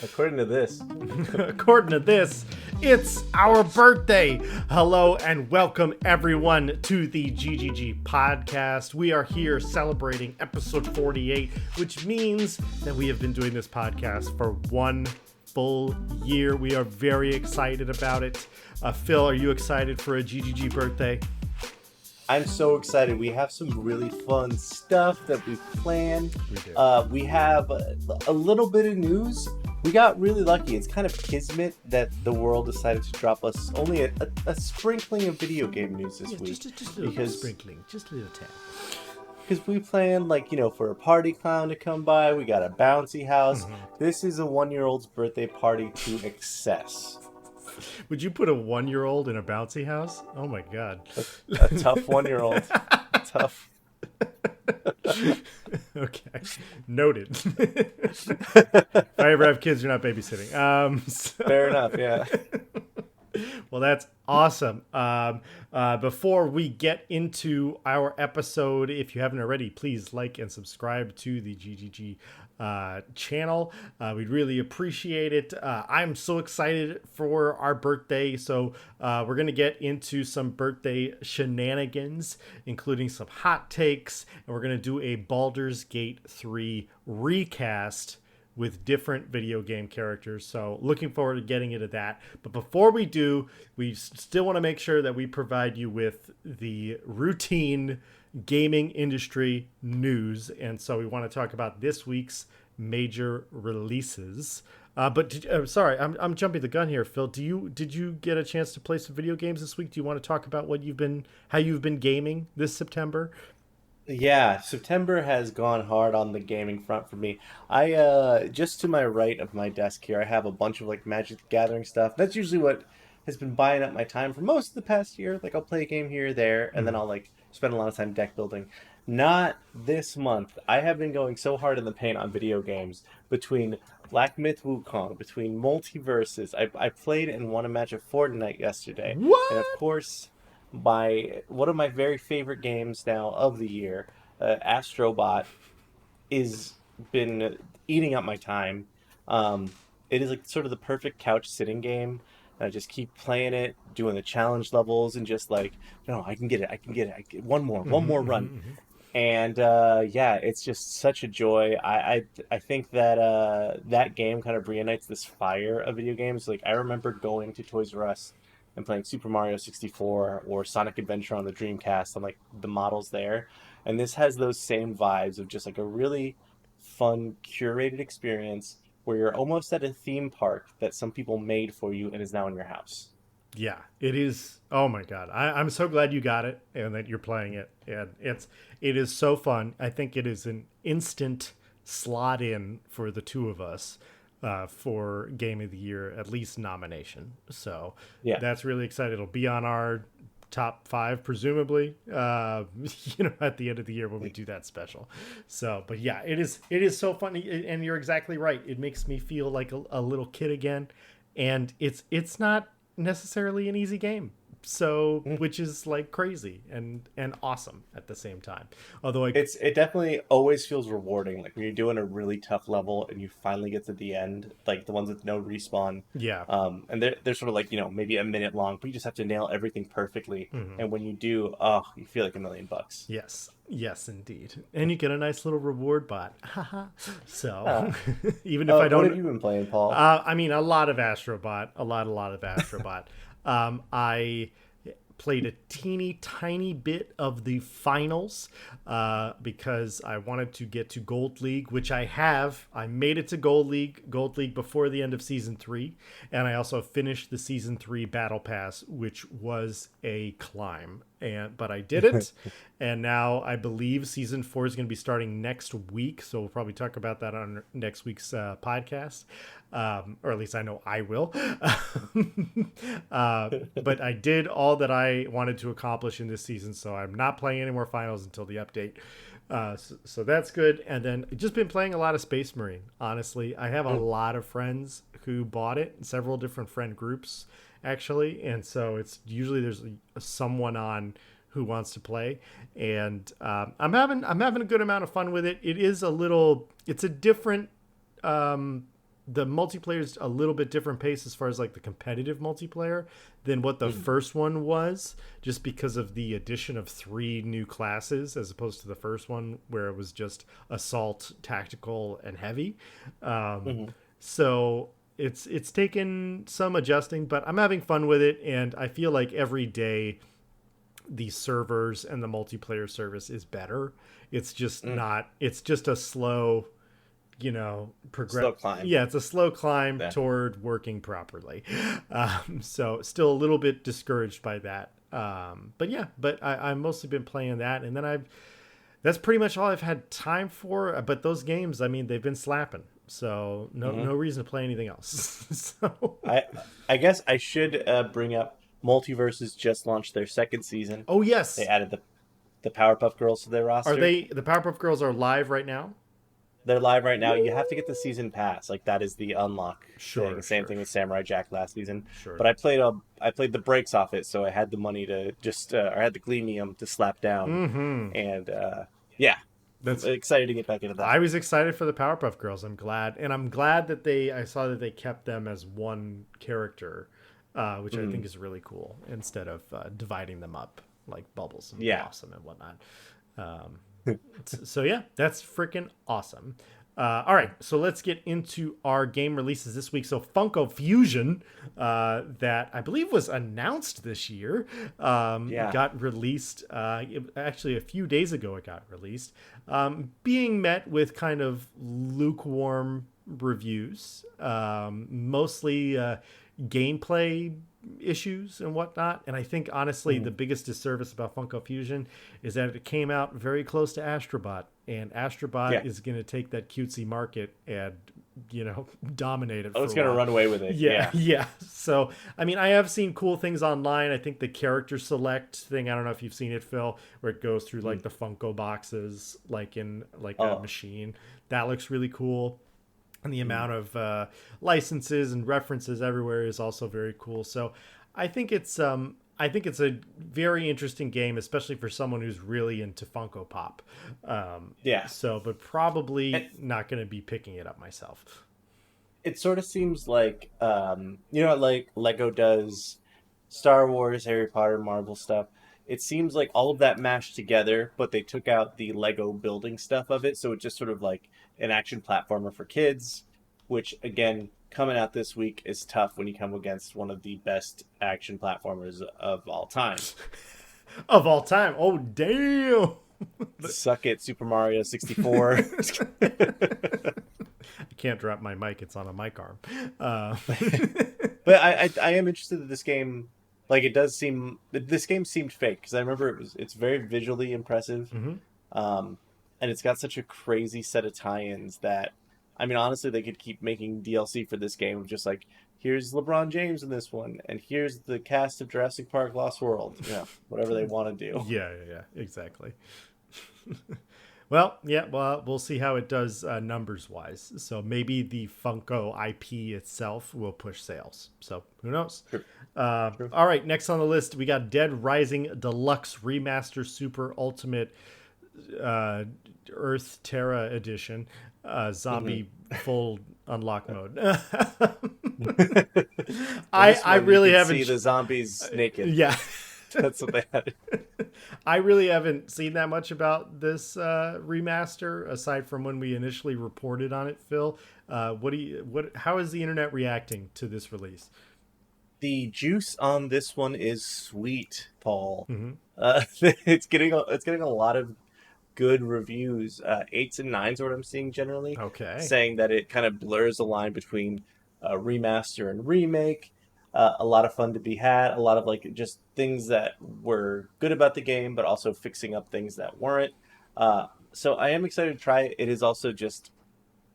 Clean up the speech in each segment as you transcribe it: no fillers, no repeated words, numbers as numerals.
According to this. According to this, it's our birthday. Hello and welcome everyone to the GGG Podcast. We are here celebrating episode 48, which means that we have been doing this podcast for 1 full year. We are very excited about it. Phil, are you excited for a GGG birthday? I'm so excited. We have some really fun stuff that we've planned. We do. We have a little bit of news. We got really lucky. It's kind of kismet that the world decided to drop us only a sprinkling of video game news this week. Just a little sprinkling, just a little tad. Because we planned, for a party clown to come by. We got a bouncy house. Mm-hmm. This is a 1-year-old's birthday party to excess. Would you put a 1-year-old in a bouncy house? Oh my god. A tough 1-year-old. Tough. Okay. Noted. If I ever have kids, you're not babysitting. Fair enough, yeah. Well, that's awesome. Before we get into our episode, if you haven't already, please like and subscribe to the GGG channel. We'd really appreciate it. I'm so excited for our birthday. So we're going to get into some birthday shenanigans, including some hot takes. And we're going to do a Baldur's Gate 3 recast with different video game characters. So looking forward to getting into that. But before we do, we still want to make sure that we provide you with the routine gaming industry news. And so we want to talk about this week's major releases. Sorry, I'm jumping the gun here, Phil. Did you get a chance to play some video games this week? Do you want to talk about how you've been gaming this September? Yeah, September has gone hard on the gaming front for me. I just to my right of my desk here, I have a bunch of Magic the Gathering stuff. That's usually what has been buying up my time for most of the past year. I'll play a game here or there, and then I'll spend a lot of time deck building. Not this month. I have been going so hard in the paint on video games between Black Myth Wukong, between Multiverses. I played and won a match of Fortnite yesterday. What? And of course, by one of my very favorite games now of the year, Astrobot, is been eating up my time. It is sort of the perfect couch sitting game. And I just keep playing it, doing the challenge levels, and just no, I can get it. One more run. Mm-hmm. And it's just such a joy. I think that that game kind of reunites this fire of video games. I remember going to Toys R Us and playing Super Mario 64 or Sonic Adventure on the Dreamcast on the models there. And this has those same vibes of just a really fun, curated experience where you're almost at a theme park that some people made for you and is now in your house. Yeah, it is. Oh my God. I'm so glad you got it and that you're playing it. And it is so fun. I think it is an instant slot in for the two of us for Game of the Year, at least nomination. So yeah, that's really exciting. It'll be on our top 5, presumably, at the end of the year when we do that special. So, but yeah, it is so funny. And you're exactly right. It makes me feel like a little kid again. And it's not necessarily an easy game, so which is crazy and awesome at the same time. Although it definitely always feels rewarding, when you're doing a really tough level and you finally get to the end, the ones with no respawn. Yeah. And they're sort of maybe a minute long, but you just have to nail everything perfectly. And when you do, you feel like $1 million. Yes, indeed. And you get a nice little reward bot. So even if I don't... What have you been playing, Paul? A lot of Astrobot. A lot of Astrobot. I played a teeny tiny bit of the finals because I wanted to get to Gold League, which I have. I made it to Gold League before the end of Season 3. And I also finished the Season 3 Battle Pass, which was a climb. But I did it. And now I believe Season 4 is going to be starting next week. So we'll probably talk about that on next week's podcast. Or at least I know I will. But I did all that I wanted to accomplish in this season. So I'm not playing any more finals until the update. So that's good. And then just been playing a lot of Space Marine. Honestly, I have a lot of friends who bought it, several different friend groups actually, and so it's usually there's someone on who wants to play, and I'm having a good amount of fun with it. It's a different the multiplayer is a little bit different pace as far as like the competitive multiplayer than what the first one was, just because of the addition of 3 new classes as opposed to the first one where it was just assault, tactical, and heavy. So it's taken some adjusting, but I'm having fun with it, and I feel like every day the servers and the multiplayer service is better. It's just not. It's just a slow, Slow climb. Yeah, it's a slow climb toward working properly. So still a little bit discouraged by that. But I've mostly been playing that, and then that's pretty much all I've had time for. But those games, I mean, they've been slapping. So no reason to play anything else. So I guess I should bring up Multiverses just launched their 2nd season. Oh yes, they added the Powerpuff Girls to their roster. Are they the Powerpuff Girls are live right now? They're live right now. You have to get the season pass. Like that is the unlock. Sure. Same thing with Samurai Jack last season. Sure. But I played the breaks off it, so I had the money to just I had the Gleamium to slap down. And yeah. That's excited to get back into that. I was excited for the Powerpuff Girls. I'm glad that I saw that they kept them as one character, which I think is really cool, instead of dividing them up like Bubbles and Blossom and whatnot. So yeah, that's freaking awesome. All right, so let's get into our game releases this week. So Funko Fusion, that I believe was announced this year, got released. Actually, a few days ago it got released, being met with kind of lukewarm reviews, mostly gameplay issues and whatnot. And I think honestly the biggest disservice about Funko Fusion is that it came out very close to Astrobot, and Astrobot is going to take that cutesy market and dominate it. It's going to run away with it. Yeah. So I mean, I have seen cool things online. I think the character select thing, I don't know if you've seen it, Phil, where it goes through like the Funko boxes like in like a machine. That looks really cool. And the amount of licenses and references everywhere is also very cool. So I think it's a very interesting game, especially for someone who's really into Funko Pop. So, but probably not going to be picking it up myself. It sort of seems like, like Lego does Star Wars, Harry Potter, Marvel stuff. It seems like all of that mashed together, but they took out the Lego building stuff of it. So it's just sort of like an action platformer for kids, which again, coming out this week is tough when you come against one of the best action platformers of all time. Of all time? Oh, damn! Suck it, Super Mario 64. I can't drop my mic. It's on a mic arm. But I am interested in this game. Like, it does seem... This game seemed fake, because I remember it's very visually impressive. And it's got such a crazy set of tie-ins that, I mean, honestly, they could keep making DLC for this game of just like, here's LeBron James in this one, and here's the cast of Jurassic Park Lost World. Whatever they want to do. Yeah, exactly. Well, we'll see how it does numbers-wise. So maybe the Funko IP itself will push sales. So who knows? True. All right, next on the list, we got Dead Rising Deluxe Remaster Super Ultimate Earth Terra Edition, zombie full unlock mode. I really haven't see the zombies naked. Yeah. That's what they had. I really haven't seen that much about this remaster aside from when we initially reported on it, Phil. How is the internet reacting to this release? The juice on this one is sweet, Paul. It's getting a lot of good reviews. 8s and 9s are what I'm seeing generally. Okay. Saying that it kind of blurs the line between remaster and remake. A lot of fun to be had. A lot of like just things that were good about the game, but also fixing up things that weren't. So I am excited to try it. It is also just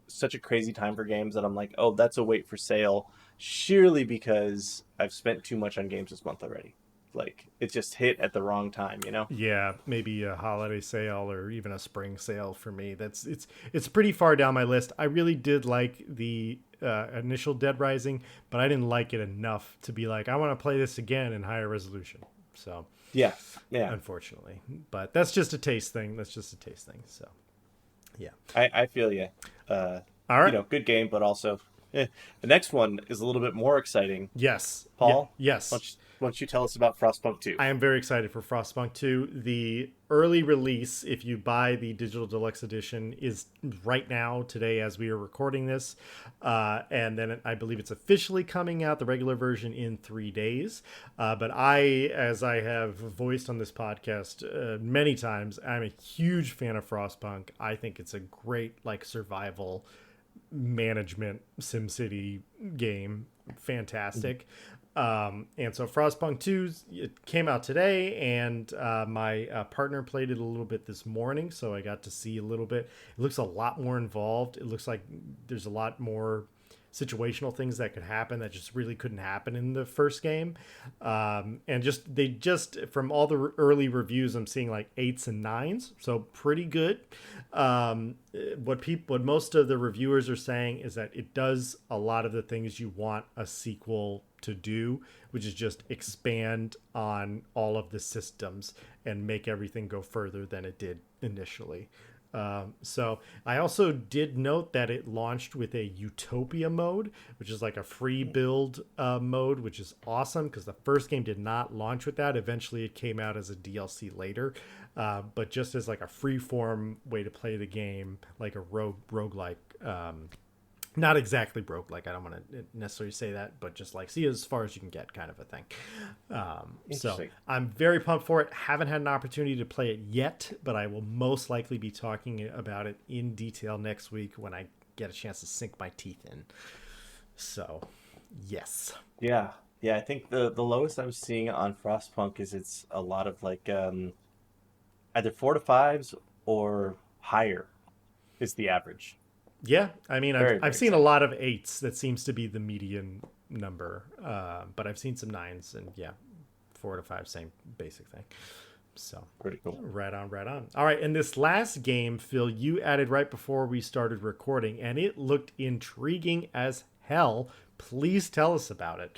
such a crazy time for games that I'm like, oh, that's a wait for sale. Surely because I've spent too much on games this month already. Like, it just hit at the wrong time, Yeah, maybe a holiday sale or even a spring sale for me. It's pretty far down my list. I really did like the initial Dead Rising, but I didn't like it enough to be like, I want to play this again in higher resolution. So yeah, unfortunately, but that's just a taste thing. So yeah, I feel you. All right, good game, but also The next one is a little bit more exciting. Yes. Yeah. Paul, Yes. why don't you tell us about Frostpunk 2? I am very excited for Frostpunk 2. The early release, if you buy the digital deluxe edition, is right now, today, as we are recording this. And then I believe it's officially coming out, the regular version, in 3 days. But as I have voiced on this podcast many times, I'm a huge fan of Frostpunk. I think it's a great, like, survival management SimCity game. Fantastic. And so Frostpunk 2, it came out today, and my partner played it a little bit this morning, so I got to see a little bit. It looks a lot more involved. It looks like there's a lot more situational things that could happen that just really couldn't happen in the first game. And they just from all the early reviews, I'm seeing like 8s and 9s, so pretty good. What most of the reviewers are saying is that it does a lot of the things you want a sequel to do, which is just expand on all of the systems and make everything go further than it did initially. So I also did note that it launched with a Utopia mode, which is like a free build mode, which is awesome because the first game did not launch with that. Eventually it came out as a DLC later, but just as like a free form way to play the game, like a roguelike. Not exactly broke, like I don't want to necessarily say that, but just like see as far as you can get kind of a thing. So I'm very pumped for it. Haven't had an opportunity to play it yet, but I will most likely be talking about it in detail next week when I get a chance to sink my teeth in. So, yes. Yeah. Yeah, I think the lowest I'm seeing on Frostpunk is it's a lot of like either 4 to 5s or higher is the average. Yeah, I mean, Very, I've very seen a exciting. lot of 8s. That seems to be the median number, but I've seen some 9s, and yeah, 4 to 5, same basic thing. So Pretty cool. right on, right on. All right, and this last game, Phil, you added right before we started recording, and it looked intriguing as hell. Please tell us about it.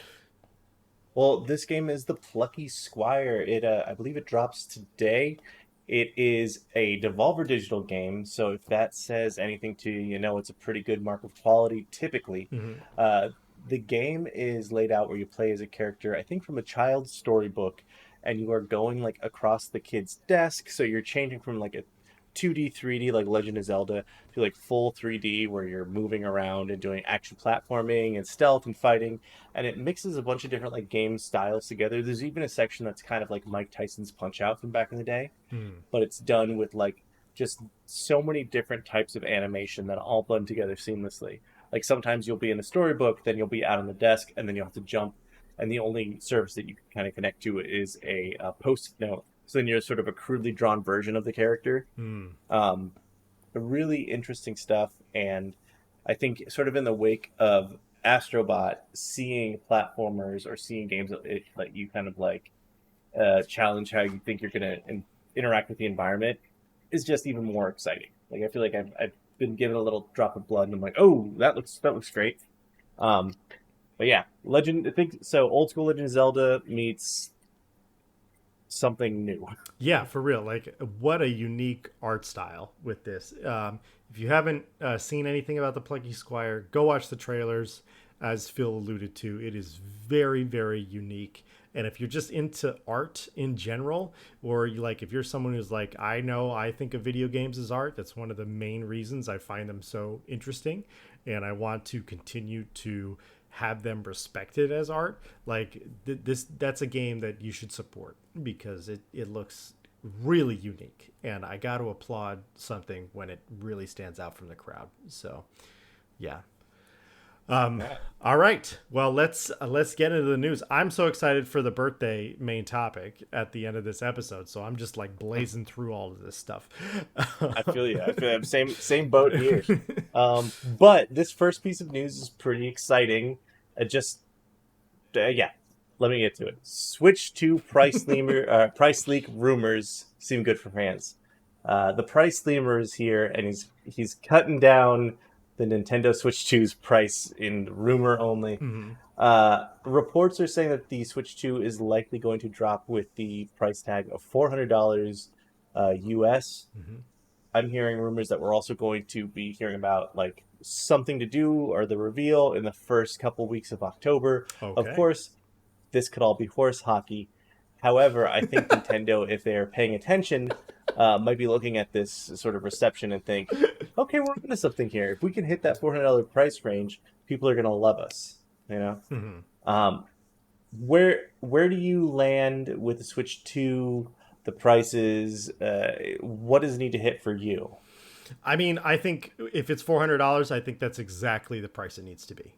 Well, this game is the Plucky Squire. I believe it drops today. It is a Devolver Digital game, so if that says anything to you, you know it's a pretty good mark of quality typically. Mm-hmm. Uh, the game is laid out where you play as a character, I think from a child's storybook, and you are going like across the kid's desk, so you're changing from like a 2D, 3D like Legend of Zelda to like full 3D where you're moving around and doing action platforming and stealth and fighting, and it mixes a bunch of different like game styles together. There's even a section that's kind of like Mike Tyson's Punch Out from back in the day, Mm. but it's done with like just so many different types of animation that all blend together seamlessly. Like sometimes you'll be in the storybook, then you'll be out on the desk, and then you'll have to jump, and the only service that you can kind of connect to is a post-it note. So then you're sort of a crudely drawn version of the character. Mm. Um, really interesting stuff, and I think sort of in the wake of Astrobot, seeing platformers or seeing games that let you kind of like challenge how you think you're going to interact with the environment is just even more exciting. Like I feel like I've been given a little drop of blood, and I'm like, oh, that looks great. Um, but yeah, Legend. I think so. Old school Legend of Zelda meets something new. Yeah, for real. Like, what a unique art style with this. If you haven't seen anything about the Plucky Squire, go watch the trailers. As Phil alluded to, it is very, very unique. And if you're just into art in general, or if you're someone who's like, I think of video games as art, that's one of the main reasons I find them so interesting. And I want to continue to have them respected as art. That's a game that you should support because it looks really unique, and I got to applaud something when it really stands out from the crowd. So yeah. All right, well, let's get into the news. I'm so excited for the birthday main topic at the end of this episode, so I'm just like blazing through all of this stuff. I feel you. I feel I'm same boat here. But this first piece of news is pretty exciting. Just yeah, let me get to it. Switch to price leak rumors seem good for fans. The price lemur is here, and he's cutting down the Nintendo Switch 2's price in rumor only. Mm-hmm. Reports are saying that the Switch 2 is likely going to drop with the price tag of $400 US. Mm-hmm. I'm hearing rumors that we're also going to be hearing about like something to do or the reveal in the first couple weeks of October. Of Okay. course, this could all be horse hockey. However, I think Nintendo, if they're paying attention, might be looking at this sort of reception and think, okay, we're onto something here. If we can hit that $400 price range, people are going to love us. You know, Mhm. um, where do you land with the Switch 2? The prices, what does it need to hit for you? I mean, I think if it's $400, I think that's exactly the price it needs to be.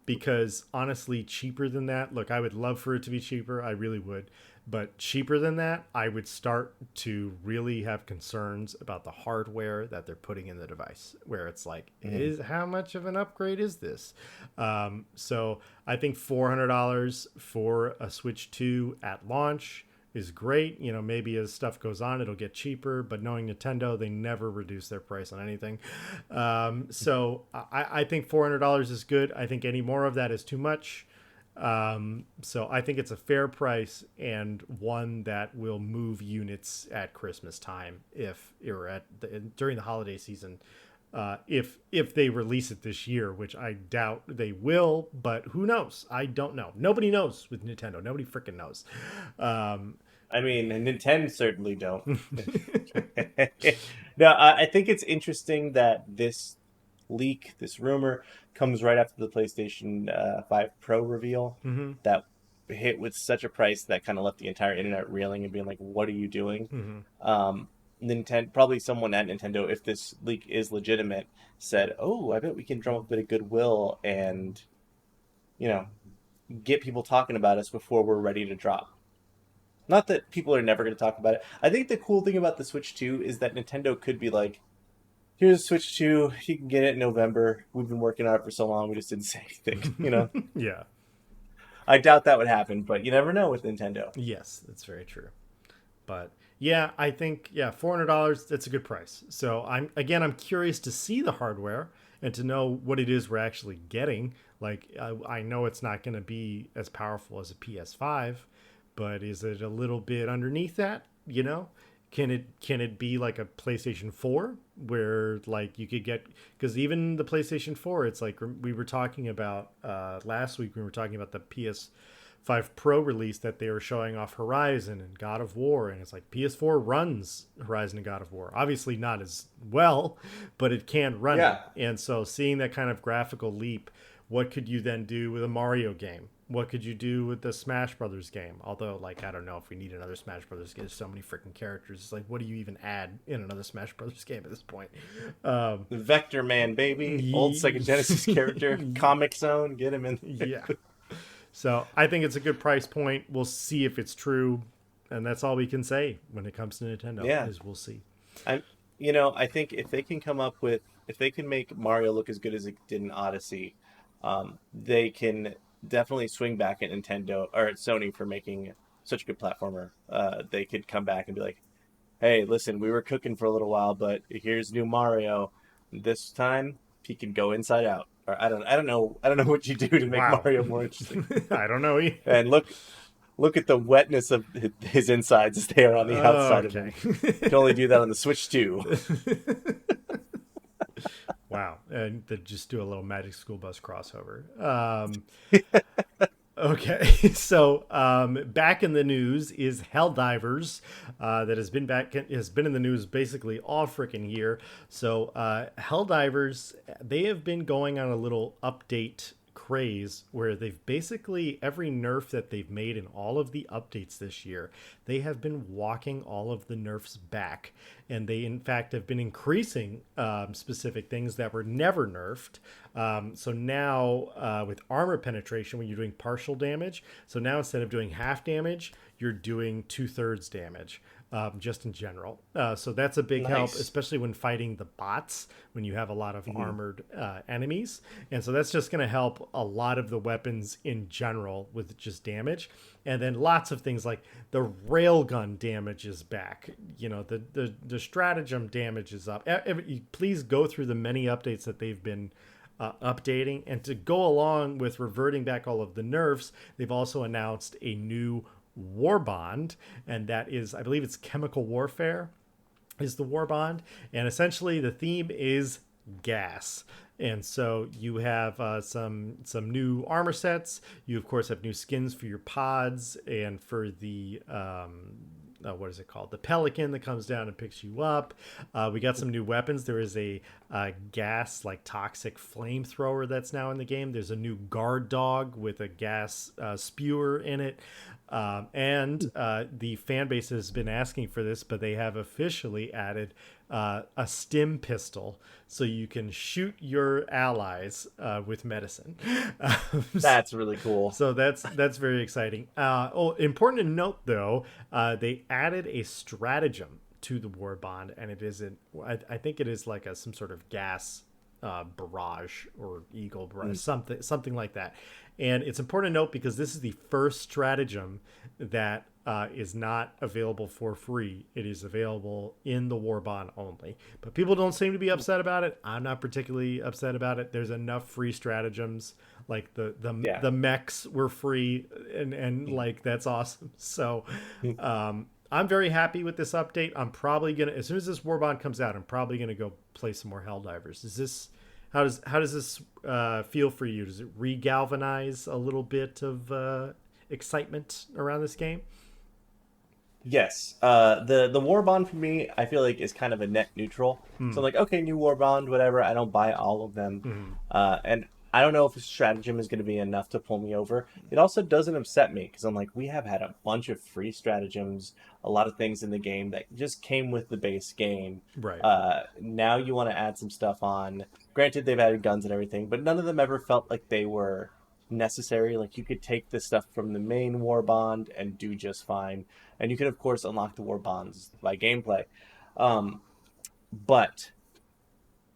Because honestly, cheaper than that, look, I would love for it to be cheaper. I really would. But cheaper than that, I would start to really have concerns about the hardware that they're putting in the device, where it's like, Mm. is how much of an upgrade is this? So I think $400 for a Switch 2 at launch is great. You know, maybe as stuff goes on, it'll get cheaper, but knowing Nintendo, they never reduce their price on anything. So I think $400 is good. I think any more of that is too much. So I think it's a fair price and one that will move units at Christmas time if or during the holiday season. If they release it this year, which I doubt they will, but who knows? I don't know. Nobody knows with Nintendo. Nobody freaking knows. Um, I mean, Nintendo certainly don't. No, I think it's interesting that this leak, this rumor, comes right after the PlayStation 5 Pro reveal mm-hmm, that hit with such a price that kind of left the entire internet reeling and being like, "What are you doing?" mm-hmm. Nintendo, probably someone at Nintendo, if this leak is legitimate, said, "Oh, I bet we can drum up a bit of goodwill and you know get people talking about us before we're ready to drop." Not that people are never going to talk about it. I think the cool thing about the Switch 2 is that Nintendo could be like, here's Switch 2, you can get it in November. We've been working on it for so long, we just didn't say anything, you know? Yeah. I doubt that would happen, but you never know with Nintendo. Yes, that's very true. But yeah, I think $400. That's a good price. So I'm curious to see the hardware and to know what it is we're actually getting. Like I know it's not going to be as powerful as a PS5, but is it a little bit underneath that? You know, can it be like a PlayStation 4 where like you could get, because even the PlayStation 4, it's like we were talking about last week. We were talking about the PS5 Pro release that they were showing off Horizon and God of War, and it's like PS4 runs Horizon and God of War. Obviously not as well, but it can run it. Yeah. And so seeing that kind of graphical leap, what could you then do with a Mario game? What could you do with the Smash Brothers game? Although, like, I don't know if we need another Smash Brothers game. There's so many freaking characters. It's like, what do you even add in another Smash Brothers game at this point? Um, Vector Man, baby. Old Sega Genesis character. Comic Zone, get him in there. yeah. So I think it's a good price point. We'll see if it's true, and that's all we can say when it comes to Nintendo. Yeah. Is we'll see. I'm, I think if they can if they can make Mario look as good as it did in Odyssey, they can definitely swing back at Nintendo or at Sony for making such a good platformer. They could come back and be like, "Hey, listen, we were cooking for a little while, but here's new Mario. This time he can go inside out." Or I don't know what you do to make Wow. Mario more interesting. I don't know. And look at the wetness of his insides as they are on the outside of Okay. him. You can only do that on the Switch too. Wow. And they just do a little Magic School Bus crossover. Okay, so back in the news is Helldivers, that has been in the news basically all freaking year. So Helldivers, they have been going on a little update craze where they've basically every nerf that they've made in all of the updates this year, they have been walking all of the nerfs back, and they in fact have been increasing specific things that were never nerfed. So now with armor penetration, when you're doing partial damage, so now instead of doing half damage, you're doing 2/3 damage. Just in general. So that's a big help, Nice. especially when fighting the bots, when you have a lot of Mhm. armored enemies. And so that's just going to help a lot of the weapons in general with just damage. And then lots of things like the railgun damage is back. You know, the stratagem damage is up. Please go through the many updates that they've been updating. And to go along with reverting back all of the nerfs, they've also announced a new Warbond, and that is, I believe it's chemical warfare is the Warbond, and essentially the theme is gas. And so you have some new armor sets. You of course have new skins for your pods and for the what is it called? The pelican that comes down and picks you up. We got some new weapons. There is a gas like toxic flamethrower that's now in the game. There's a new guard dog with a gas spewer in it. And the fan base has been asking for this, but they have officially added a stim pistol, so you can shoot your allies with medicine. That's really cool. So that's very exciting. Important to note though, they added a stratagem to the Warbond, and it is I think it is like some sort of gas barrage or eagle barrage, something like that. And it's important to note because this is the first stratagem that is not available for free. It is available in the Warbond only. But people don't seem to be upset about it. I'm not particularly upset about it. There's enough free stratagems. Like Yeah. the mechs were free, and like that's awesome. So I'm very happy with this update. I'm probably gonna, as soon as this Warbond comes out, I'm probably gonna go play some more Helldivers. Is this how does this feel for you? Does it re-galvanize a little bit of excitement around this game? Yes. The war bond for me, I feel like is kind of a net neutral. So I'm like, okay, new war bond, whatever. I don't buy all of them. And I don't know if a stratagem is going to be enough to pull me over. It also doesn't upset me because I'm like, we have had a bunch of free stratagems, a lot of things in the game that just came with the base game. Right. Now you want to add some stuff on. Granted, they've added guns and everything, but none of them ever felt like they were necessary. Like you could take the stuff from the main war bond and do just fine. And you can of course unlock the war bonds by gameplay. Um, but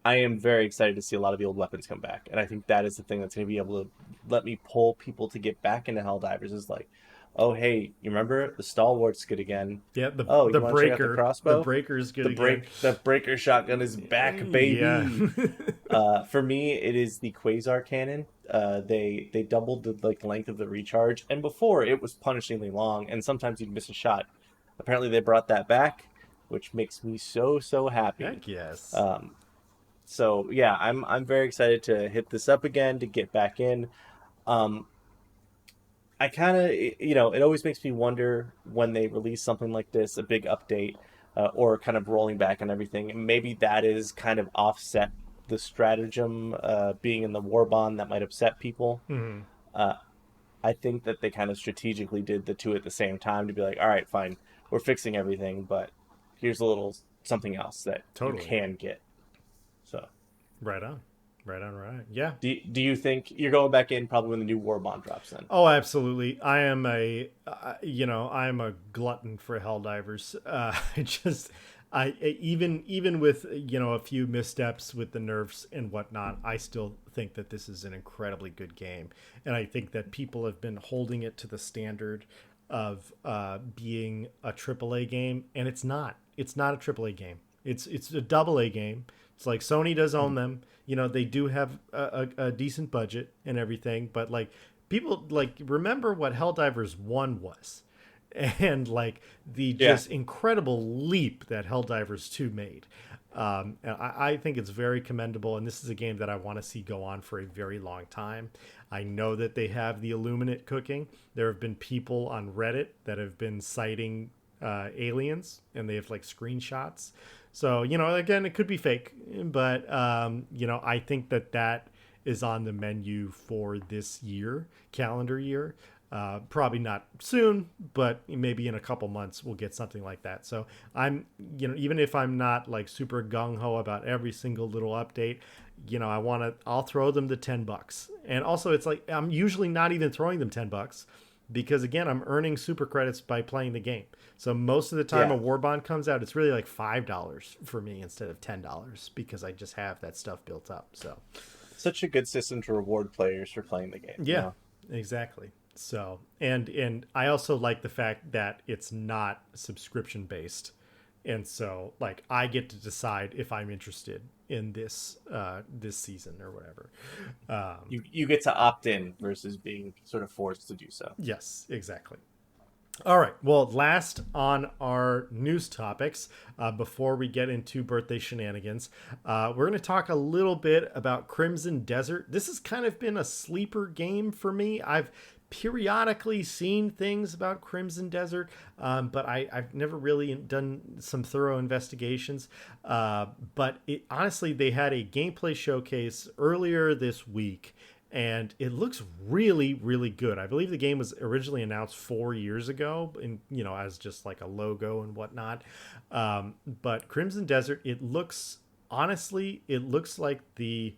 I am very excited to see a lot of the old weapons come back, and I think that is the thing that's going to be able to let me pull people to get back into Helldivers. Is like, oh hey, you remember the stalwart's good again? Yeah, Oh, the you want to check out the the crossbow? breaker is good again. The breaker shotgun is back, Yeah. baby. For me, it is the quasar cannon. They doubled the like length of the recharge, and before it was punishingly long, and sometimes you'd miss a shot. Apparently, they brought that back, which makes me so happy. Heck yes. So yeah, I'm very excited to hit this up again to get back in. Um, I kind of it always makes me wonder when they release something like this, a big update, or kind of rolling back on everything. Maybe that is kind of offset the stratagem being in the war bond that might upset people. Hmm. Uh, I think that they kind of strategically did the two at the same time to be like, all right, fine, we're fixing everything, but here's a little something else that you Totally. can get. So. Right on. Right on. Right. Yeah. Do you think you're going back in probably when the new war bond drops then? Oh, absolutely. I am I'm a glutton for Helldivers. I just, even with a few missteps with the nerfs and whatnot, I still think that this is an incredibly good game, and I think that people have been holding it to the standard of being a AAA game, and it's not. It's not a AAA game. It's a double A game. It's like Sony does own them. They do have a decent budget and everything, but like people like remember what Helldivers 1 was, and like the Yeah. just incredible leap that Helldivers 2 made. And I think it's very commendable, and this is a game that I want to see go on for a very long time. I know that they have the Illuminate cooking. There have been people on Reddit that have been citing aliens, and they have like screenshots. So again, it could be fake, but I think that is on the menu for this year, calendar year. Probably not soon, but maybe in a couple months we'll get something like that. So even if I'm not like super gung ho about every single little update, I'll throw them the $10. And also, it's like I'm usually not even throwing them $10 because again, I'm earning super credits by playing the game. So most of the time Yeah. a Warbond comes out, it's really like $5 for me instead of $10 because I just have that stuff built up. So Such a good system to reward players for playing the game. yeah, exactly. So and I also like the fact that it's not subscription based, and so like I get to decide if I'm interested in this season or whatever. You get to opt in versus being sort of forced to do so. Yes, exactly. All right. Well, last on our news topics, before we get into birthday shenanigans, we're going to talk a little bit about Crimson Desert. This has kind of been a sleeper game for me. I've periodically seen things about Crimson Desert, but I've never really done some thorough investigations. But honestly, they had a gameplay showcase earlier this week, and it looks really, really good. I believe the game was originally announced 4 years ago, and as just like a logo and whatnot. But Crimson Desert, it looks honestly, it looks like a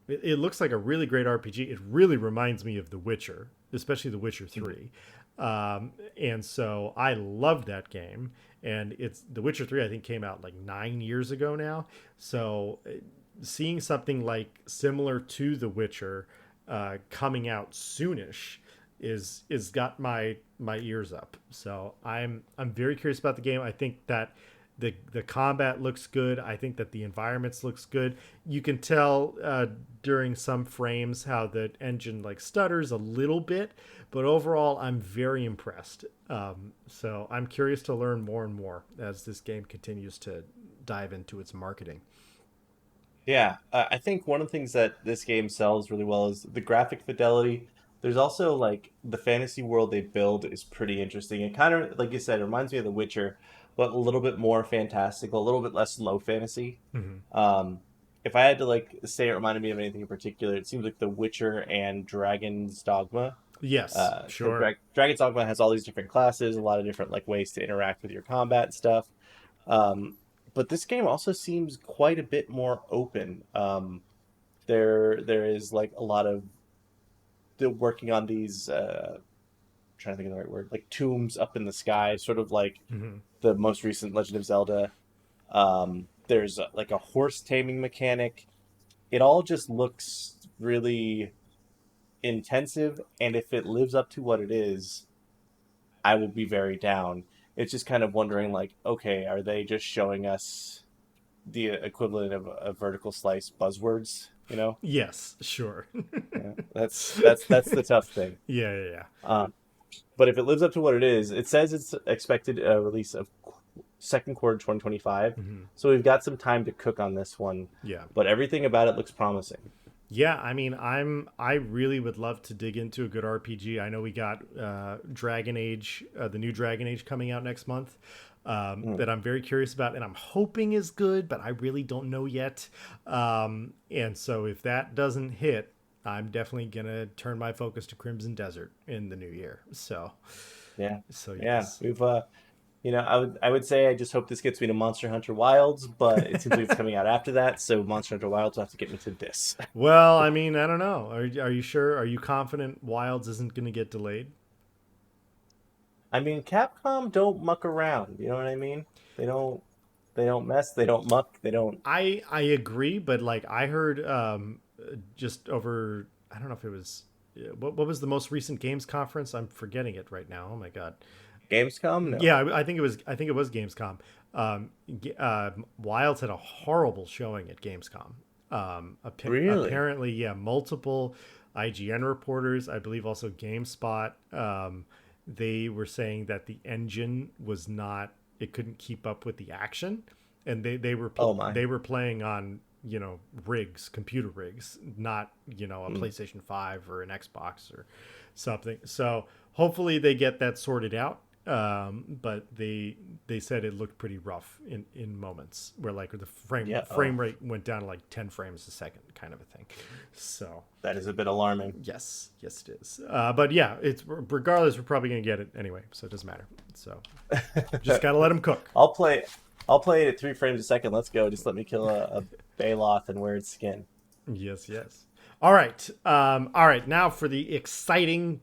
really great RPG. It really reminds me of The Witcher, especially The Witcher 3. And so I loved that game. And The Witcher 3, I think, came out like 9 years ago now. So seeing something like similar to The Witcher coming out soonish is got my ears up. So I'm very curious about the game. I think that the combat looks good. I think that the environments looks good. You can tell during some frames how the engine like stutters a little bit, but overall I'm very impressed. So I'm curious to learn more and more as this game continues to dive into its marketing. Yeah, I think one of the things that this game sells really well is the graphic fidelity. There's also like the fantasy world they build is pretty interesting. It kind of, like you said, it reminds me of The Witcher, but a little bit more fantastical, a little bit less low fantasy. Mm-hmm. Um, if I had to like say it reminded me of anything in particular, it seems like The Witcher and Dragon's Dogma. Yes, So sure. Dragon's Dogma has all these different classes, a lot of different like ways to interact with your combat and stuff. Um, but this game also seems quite a bit more open. There is like a lot of they're working on these trying to think of the right word, like tombs up in the sky, sort of like Mm-hmm. the most recent Legend of Zelda. There's like a horse taming mechanic. It all just looks really intensive, and if it lives up to what it is, I will be very down. It's just kind of wondering, like, okay, are they just showing us the equivalent of a vertical slice buzzwords? You know, Yes, sure. yeah, that's the tough thing. Yeah, yeah, yeah. Um, but if it lives up to what it is, it says it's expected release of second quarter 2025. Mm-hmm. So we've got some time to cook on this one. Yeah. But everything about it looks promising. Yeah, I mean, I really would love to dig into a good RPG. I know we got Dragon Age, the new Dragon Age coming out next month. Mm. That I'm very curious about, and I'm hoping is good, but I really don't know yet. And so if that doesn't hit, I'm definitely gonna turn my focus to Crimson Desert in the new year. Yeah, So yeah. yes. We've I would say I just hope this gets me to Monster Hunter Wilds, but it seems like it's coming out after that, so Monster Hunter Wilds will have to get me to this. Well, I mean, I don't know. Are you sure? Are you confident Wilds isn't going to get delayed? I mean, Capcom don't muck around. You know what I mean? They don't. They don't mess. They don't muck. They don't. I agree, but like I heard just over I don't know if it was what was the most recent games conference? I'm forgetting it right now. Oh my god. Gamescom? No. Yeah, I think it was Gamescom. Wilds had a horrible showing at Gamescom. Really? Apparently, yeah, multiple IGN reporters, I believe also GameSpot, they were saying that the engine was not, it couldn't keep up with the action, and Oh my. they were playing on rigs, computer rigs, not a Mm. PlayStation 5 or an Xbox or something. So hopefully they get that sorted out. But they said it looked pretty rough in moments where like the Yeah. frame Oh, rate went down to like 10 frames a second kind of a thing. So that is a bit alarming. yes it is. But yeah, it's regardless, we're probably gonna get it anyway, so it doesn't matter. So just gotta let them cook. I'll play. I'll play it at 3 frames a second. Let's go. Just let me kill a Baloth and wear its skin. Yes. All right. All right. Now for the super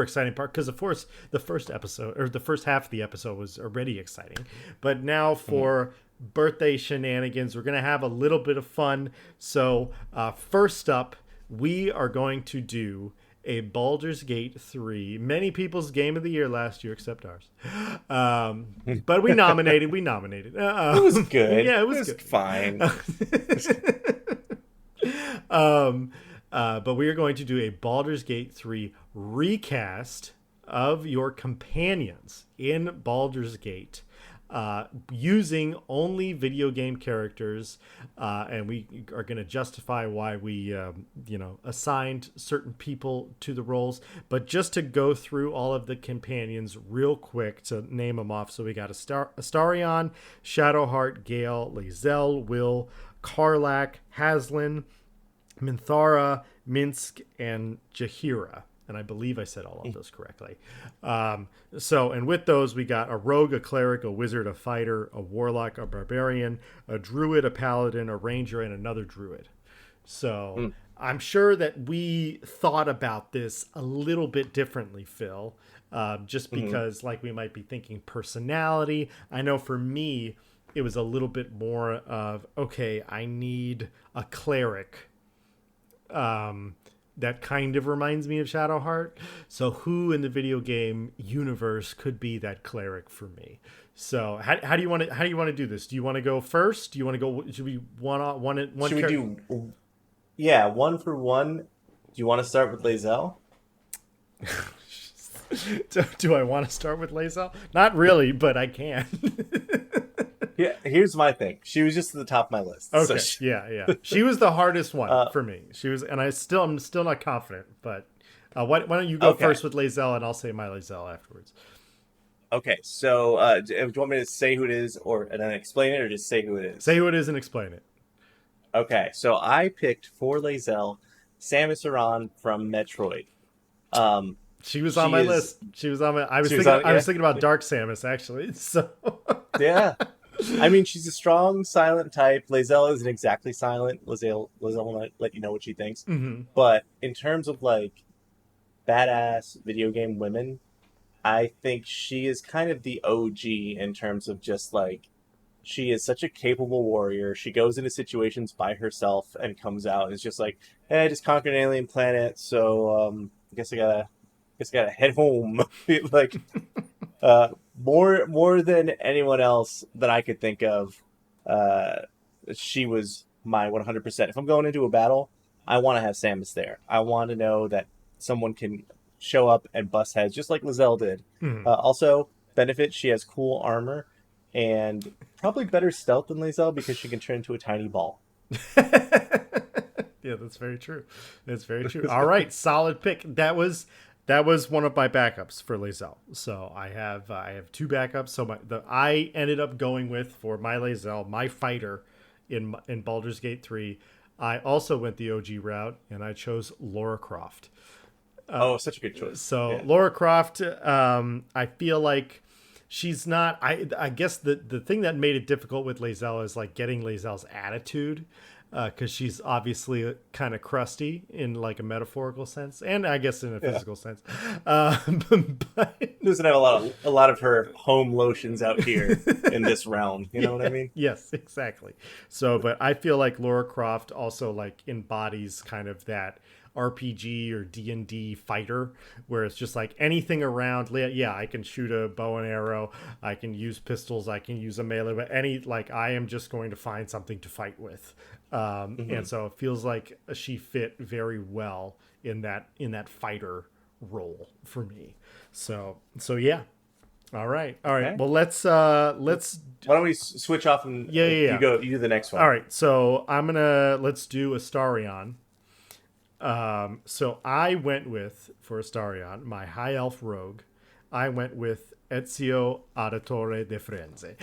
exciting part, because of course the first episode or the first half of the episode was already exciting, but now Mhm. for birthday shenanigans, we're gonna have a little bit of fun. So first up, we are going to do a Baldur's Gate 3, many people's game of the year last year, except ours. But we nominated. We nominated. It was good. Yeah, it It was was good. fine. But we are going to do a Baldur's Gate 3 recast. of your companions in Baldur's Gate using only video game characters, and we are going to justify why we, assigned certain people to the roles. But just to go through all of the companions real quick to name them off. So we got Astarion, Shadowheart, Gale, Lae'zel, Will, Karlak, Haslin, Minthara, Minsk, and Jaheira. And I believe I said all of those correctly. And with those, we got a rogue, a cleric, a wizard, a fighter, a warlock, a barbarian, a druid, a paladin, a ranger, and another druid. So I'm sure that we thought about this a little bit differently, Phil, just because we might be thinking personality. I know for me, it was a little bit more of, okay, I need a cleric. That kind of reminds me of Shadowheart. So who in the video game universe could be that cleric for me? So how do you want to do this? Do you want to go first? Do you want to go? Should we one? Should we do? Yeah, one for one. Do you want to start with Lae'zel? Do I want to start with Lae'zel? Not really, but I can. Yeah, here's my thing. She was just at the top of my list. Okay. So yeah. She was the hardest one for me. She was, and I'm still not confident. But why don't you go first with Lae'zel, and I'll say my Lae'zel afterwards. Okay. So, do you want me to say who it is, and then explain it, or just say who it is? Say who it is and explain it. Okay. So I picked for Lae'zel Samus Aran from Metroid. She was on my list. She was on my. I was thinking about Dark Samus actually. So yeah. I mean, she's a strong, silent type. Lae'zel isn't exactly silent. Lae'zel will let you know what she thinks. Mm-hmm. But in terms of badass video game women, I think she is kind of the OG in terms of just she is such a capable warrior. She goes into situations by herself and comes out and is just hey, I just conquered an alien planet, so I guess I gotta head home. More than anyone else that I could think of, she was my 100%. If I'm going into a battle, I want to have Samus there. I want to know that someone can show up and bust heads, just like Lae'zel did. Mm-hmm. Also, benefit, she has cool armor and probably better stealth than Lae'zel because she can turn into a tiny ball. Yeah, that's very true. That's very true. All right, solid pick. That was one of my backups for Lae'zel. So I have two backups. So I ended up going with, for my Lae'zel, my fighter in Baldur's Gate 3. I also went the OG route, and I chose Lara Croft. Such a good choice. So yeah. Lara Croft, I feel like she's not. I guess the thing that made it difficult with Lae'zel is getting Lae'zel's attitude. Because she's obviously kind of crusty in a metaphorical sense, and I guess in a physical sense. But doesn't have a lot of her home lotions out here in this realm. You know what I mean? Yes, exactly. So, but I feel like Lara Croft also embodies kind of that RPG or D&D fighter, where it's just anything around. Yeah, I can shoot a bow and arrow, I can use pistols, I can use a melee, but I am just going to find something to fight with. And so it feels like she fit very well in that fighter role for me. So yeah. All right. Okay. Well, let's. Why don't we switch off and you do the next one? All right. So let's do Astarion. So I went with, for Astarion, my high elf rogue, I went with Ezio Auditore de Frenze.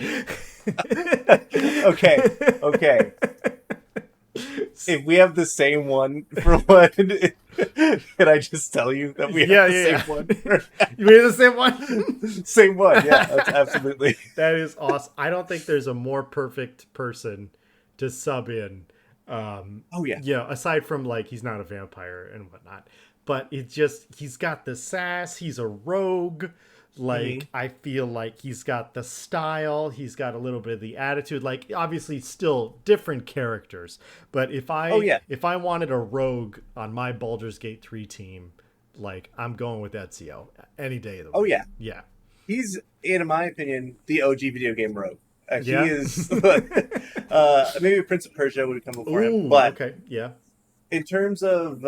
Okay. If we have the same one for one, can I just tell you that we have the same one? You have the same one? Same one, yeah, that's absolutely. That is awesome. I don't think there's a more perfect person to sub in. Aside from he's not a vampire and whatnot, but he's got the sass. He's a rogue. I feel like he's got the style. He's got a little bit of the attitude. Obviously, still different characters. But if I wanted a rogue on my Baldur's Gate 3 team, I'm going with Ezio any day of the week. Yeah. He's, in my opinion, the OG video game rogue. He is. Maybe Prince of Persia would have come before him. But okay, yeah. In terms of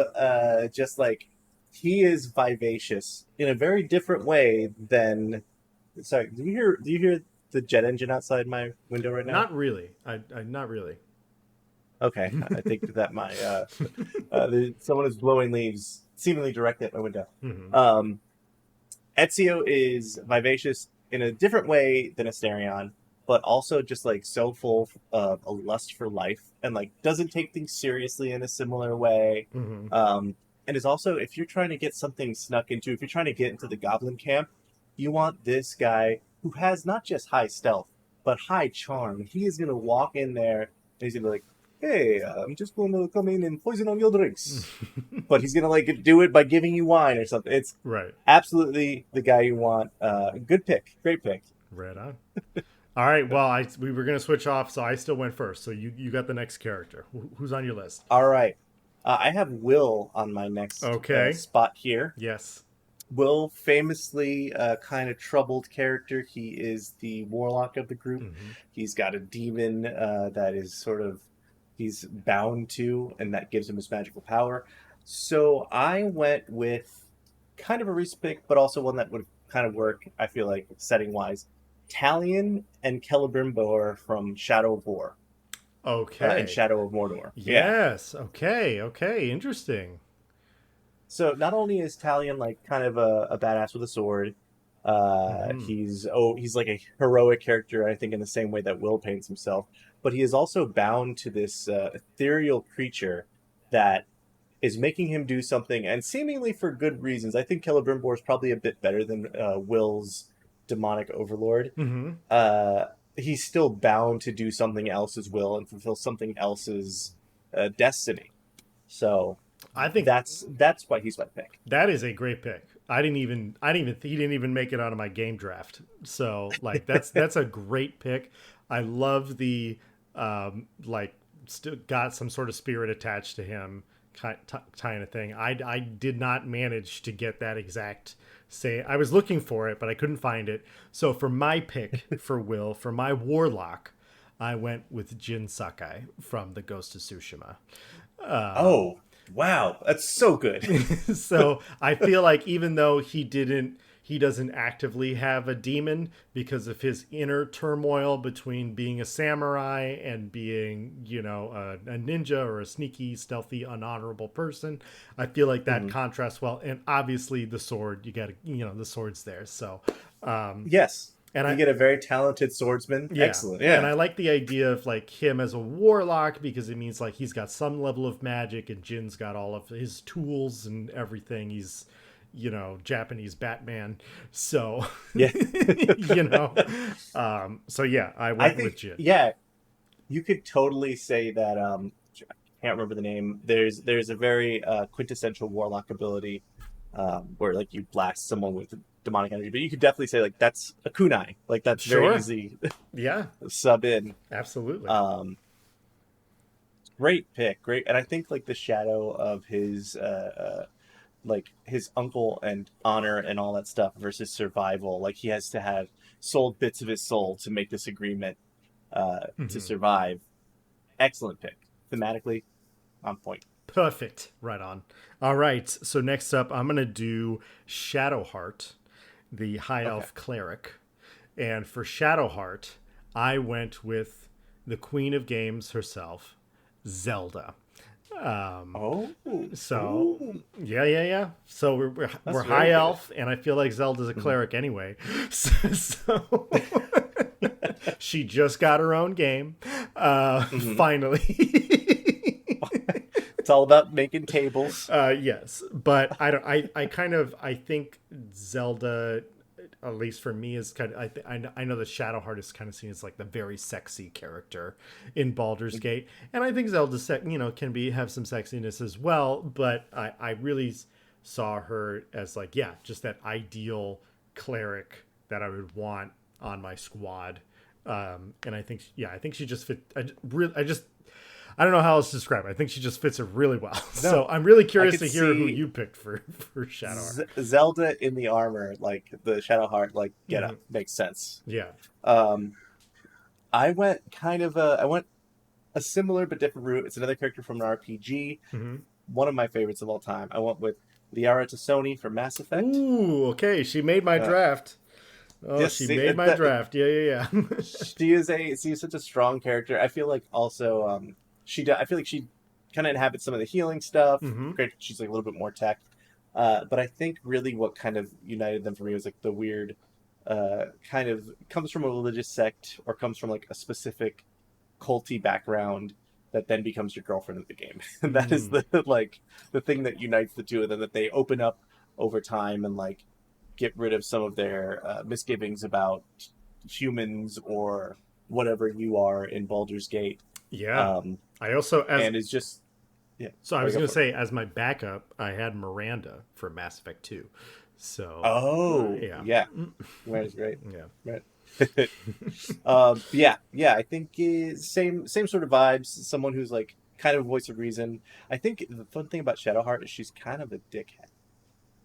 just he is vivacious in a very different way than. Sorry, do you hear the jet engine outside my window right now? Not really. I not really. Okay, I think that my someone is blowing leaves seemingly directly at my window. Hmm. Um, Ezio is vivacious in a different way than Asterion, but also just like so full of a lust for life and like doesn't take things seriously in a similar way. Hmm. And is also, if you're trying to get something snuck into, if you're trying to get into the goblin camp, you want this guy who has not just high stealth, but high charm. He is going to walk in there and he's going to be like, hey, I'm just going to come in and poison all your drinks. But he's going to like do it by giving you wine or something. It's Right. absolutely the guy you want. Good pick. Great pick. Right on. All right. Well, we were gonna switch off, so I still went first. So you got the next character. Who's on your list? All right. I have Will on my next Okay. spot here. Yes. Will, famously kind of troubled character. He is the warlock of the group. Hmm. He's got a demon that is sort of he's bound to, and that gives him his magical power. So I went with kind of a recent pick, but also one that would kind of work, I feel like, setting wise. Talion and Celebrimbor from Shadow of War and Okay. Shadow of Mordor. Yeah. Yes. Okay. Okay. Interesting. So not only is Talion like kind of a badass with a sword, Hmm. he's like a heroic character, I think, in the same way that Will paints himself, but he is also bound to this ethereal creature that is making him do something, and seemingly for good reasons. I think Celebrimbor is probably a bit better than Will's demonic overlord. Hmm. Uh, he's still bound to do something else's will and fulfill something else's destiny. So I think that's why he's my pick. that is a great pick. He didn't even make it out of my game draft. So like that's a great pick. I love the like still got some sort of spirit attached to him kind of thing. I did not manage to get that exact say. I was looking for it, but I couldn't find it. So for my pick for Will, for my warlock, I went with Jin Sakai from the Ghost of Tsushima. Oh, wow. That's so good. So I feel like even though he doesn't actively have a demon because of his inner turmoil between being a samurai and being, a ninja or a sneaky, stealthy, unhonorable person. I feel like that Mhm. contrasts well. And obviously the sword, the sword's there. So, Yes. and You I, get a very talented swordsman. yeah. Excellent. And Yeah. I like the idea of like him as a warlock because it means like he's got some level of magic and Jin's got all of his tools and everything. He's, Japanese Batman. So, Yeah. you know, so yeah, I I went with think, Jin. yeah, you could totally say that. I can't remember the name. There's a very quintessential warlock ability where like you blast someone with demonic energy, but you could definitely say like that's a kunai. Like that's very Sure. easy Yeah, to sub in. absolutely. Um, Great pick, great, and I think like the shadow of his like his uncle and honor and all that stuff versus survival. Like he has to have sold bits of his soul to make this agreement to Hmm. survive. Excellent pick. Thematically, on point. Perfect. Right on. All right. So next up, I'm going to do Shadowheart, the High Okay. Elf Cleric. And for Shadowheart, I went with the Queen of Games herself, Zelda. Oh, So ooh, yeah. So we're that's high very good. elf, and I feel like Zelda's a Mhm. cleric anyway. So she just got her own game, Mhm. finally. It's all about making tables. Yes, but I don't. I think Zelda, at least for me, is kind of. I know the Shadowheart is kind of seen as like the very sexy character in Baldur's Gate, and I think Zelda, can have some sexiness as well. But I really saw her as like, yeah, just that ideal cleric that I would want on my squad. And I think, yeah, I think she just fit. I don't know how else to describe it. I think she just fits it really well. So No, I'm really I curious could to hear who see you picked for Shadowheart. Zelda in the armor, like the Shadowheart, like get Hmm. up makes sense. Yeah. Um, I went a similar but different route. It's another character from an RPG. Hmm. One of my favorites of all time. I went with Liara Tassoni for Mass Effect. Ooh, okay. She made my draft. Oh, Yes, she made my draft. Yeah. she's such a strong character. I feel like also I feel like she kind of inhabits some of the healing stuff. Mm-hmm. Great, she's like a little bit more tech. But I think really what kind of united them for me was like the weird kind of comes from a religious sect or comes from like a specific culty background that then becomes your girlfriend in the game. That is the like the thing that unites the two of them, that they open up over time and like get rid of some of their misgivings about humans or whatever you are in Baldur's Gate. Yeah. Um, I also and it's just yeah. so I Sorry, was go going to for it. say, as my backup, I had Miranda for Mass Effect 2. So Oh yeah. yeah, Miranda's great. Yeah. Right. Yeah. I think same sort of vibes. Someone who's like kind of a voice of reason. I think the fun thing about Shadowheart is she's kind of a dickhead.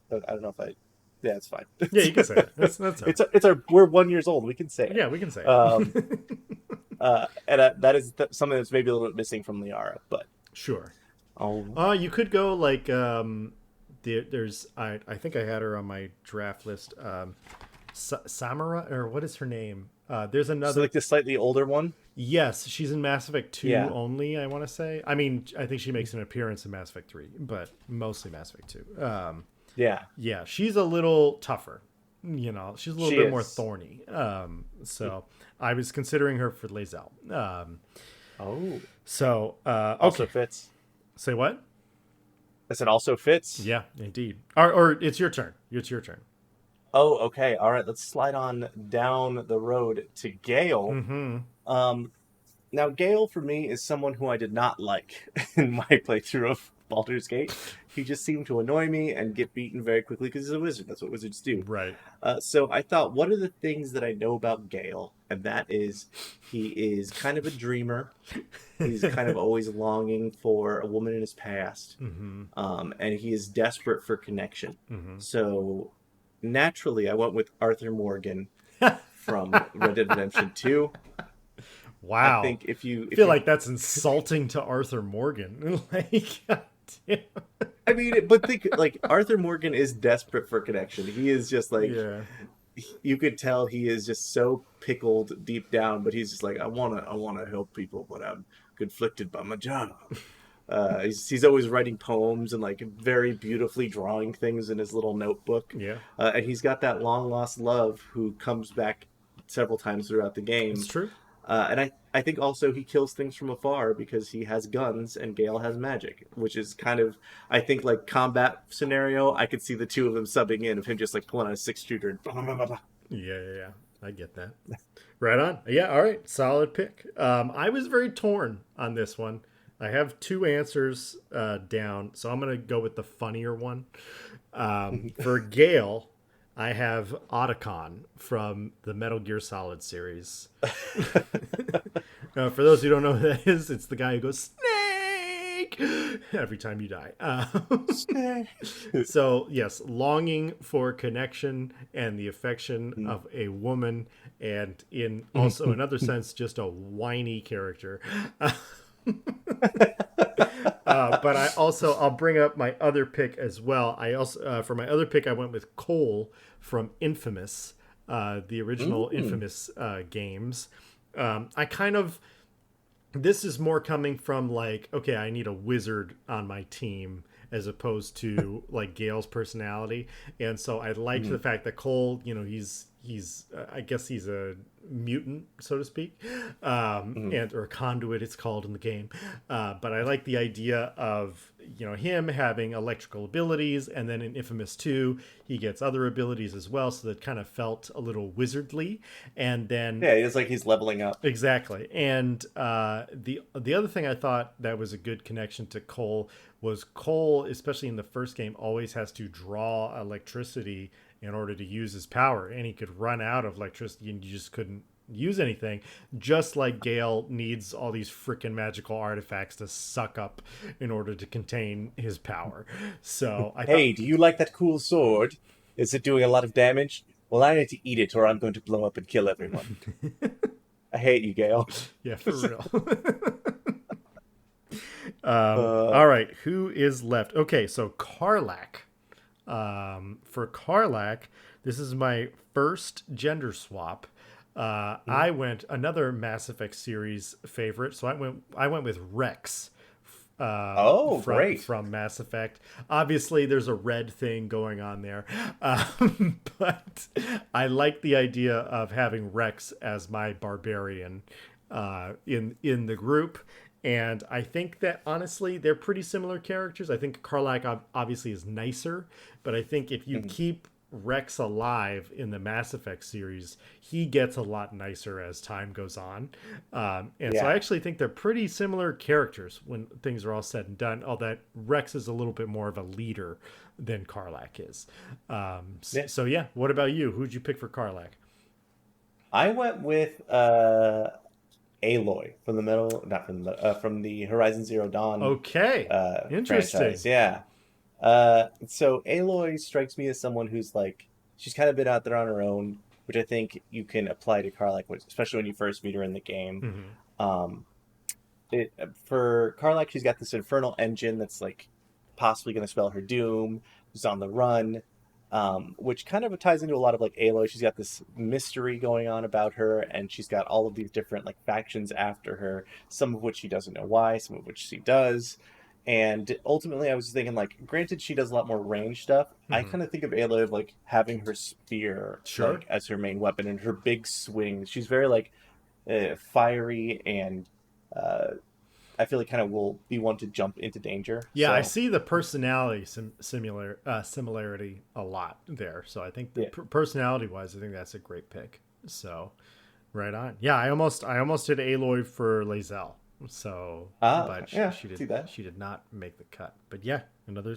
But I don't know if I. Yeah, it's fine. Yeah, you can say it. That's all right. It's our we're 1 years old. We can say it. Yeah, we can say Um, it. and that is something that's maybe a little bit missing from Liara, but Sure. oh, You could go like there's I think I had her on my draft list. Samara, or what is her name? There's so another. like the slightly older one. Yes, she's in Mass Effect 2 Yeah. only, I want to say. I mean, I think she makes an appearance in Mass Effect 3, but mostly Mass Effect 2. Yeah, Yeah, she's a little tougher. You know, she's a little she bit more is. thorny. So I was considering her for Lae'zel. Oh, So also okay, fits. say what? I said also fits. Yeah, indeed. Or it's your turn. It's your turn. Oh, okay. All right. Let's slide on down the road to Gale. Mm-hmm. Um, Now, Gale for me is someone who I did not like in my playthrough of Baldur's Gate. He just seemed to annoy me and get beaten very quickly because he's a wizard. That's what wizards do. Right. So I thought, what are the things that I know about Gale? And that is, he is kind of a dreamer. He's kind of always longing for a woman in his past. Mm-hmm. And he is desperate for connection. Mm-hmm. So naturally, I went with Arthur Morgan from Red Dead Redemption 2. I Wow. think if you I feel like that's insulting to Arthur Morgan. Like, God damn. I mean, but think like Arthur Morgan is desperate for connection. He is just like Yeah. you could tell he is just so pickled deep down, but he's just like I wanna help people, but I'm conflicted by my job. He's always writing poems and like very beautifully drawing things in his little notebook. Yeah. And he's got that long lost love who comes back several times throughout the game. It's true. And I think also he kills things from afar because he has guns and Gale has magic, which is kind of, I think, like combat scenario. I could see the two of them subbing in, of him just like pulling out a 6-shooter and blah, blah, blah, blah. Yeah. I get that. Right on. Yeah, all right. Solid pick. I was very torn on this one. I have two answers down, so I'm going to go with the funnier one. For Gale, I have Otacon from the Metal Gear Solid series. For those who don't know who that is, it's the guy who goes, Snake! Every time you die. So, yes, longing for connection and the affection of a woman, and in also another sense, just a whiny character. But I'll bring up my other pick as well. I also for my other pick I went with Cole from Infamous, the original Infamous games. This is more coming from like, okay, I need a wizard on my team as opposed to like Gale's personality, and so I liked the fact that Cole, he's I guess he's a mutant, so to speak, and or a conduit it's called in the game, but I like the idea of him having electrical abilities, and then in Infamous 2 he gets other abilities as well, so that kind of felt a little wizardly. And then Yeah, it's like he's leveling up. exactly. And the other thing I thought that was a good connection to Cole was Cole, especially in the first game, always has to draw electricity in order to use his power, and he could run out of electricity and you just couldn't use anything, just like Gale needs all these freaking magical artifacts to suck up in order to contain his power. So Hey, do you like that cool sword? Is it doing a lot of damage? Well, I need to eat it or I'm going to blow up and kill everyone. I hate you, Gale. Yeah, for real. All right, who is left? Okay, so Karlach For Karlak, this is my first gender swap. I went another Mass Effect series favorite, so I went with Rex Oh, from great. Mass Effect. Obviously, there's a red thing going on there, but I like the idea of having Rex as my barbarian in the group. And I think that honestly, they're pretty similar characters. I think Karlak obviously is nicer, but I think if you Mhm. keep Rex alive in the Mass Effect series, he gets a lot nicer as time goes on. And so I Yeah. actually think they're pretty similar characters when things are all said and done, although Rex is a little bit more of a leader than Karlak is. Yeah. So, yeah, what about you? Who'd you pick for Karlak? I went with Aloy from the middle, not from from the Horizon Zero Dawn Okay, interesting. franchise. Yeah. So Aloy strikes me as someone who's like she's kind of been out there on her own, which I think you can apply to Karlak, especially when you first meet her in the game. Hmm. Um, for Karlak, she's got this infernal engine that's like possibly going to spell her doom. Who's on the run, which kind of ties into a lot of like Aloy. She's got this mystery going on about her, and she's got all of these different like factions after her. Some of which she doesn't know why, some of which she does. And ultimately, I was thinking like, granted, she does a lot more range stuff. I Hmm. kind of think of Aloy of like having her spear Sure. like as her main weapon and her big swing. She's very like fiery and uh, I feel like kind of will be one to jump into danger. Yeah, I So see the personality similarity a lot there. So I think yeah, personality wise, I think that's a great pick. So right on. Yeah, I almost did Aloy for Lazelle. So, but yeah, she see that. did not make the cut. But yeah, another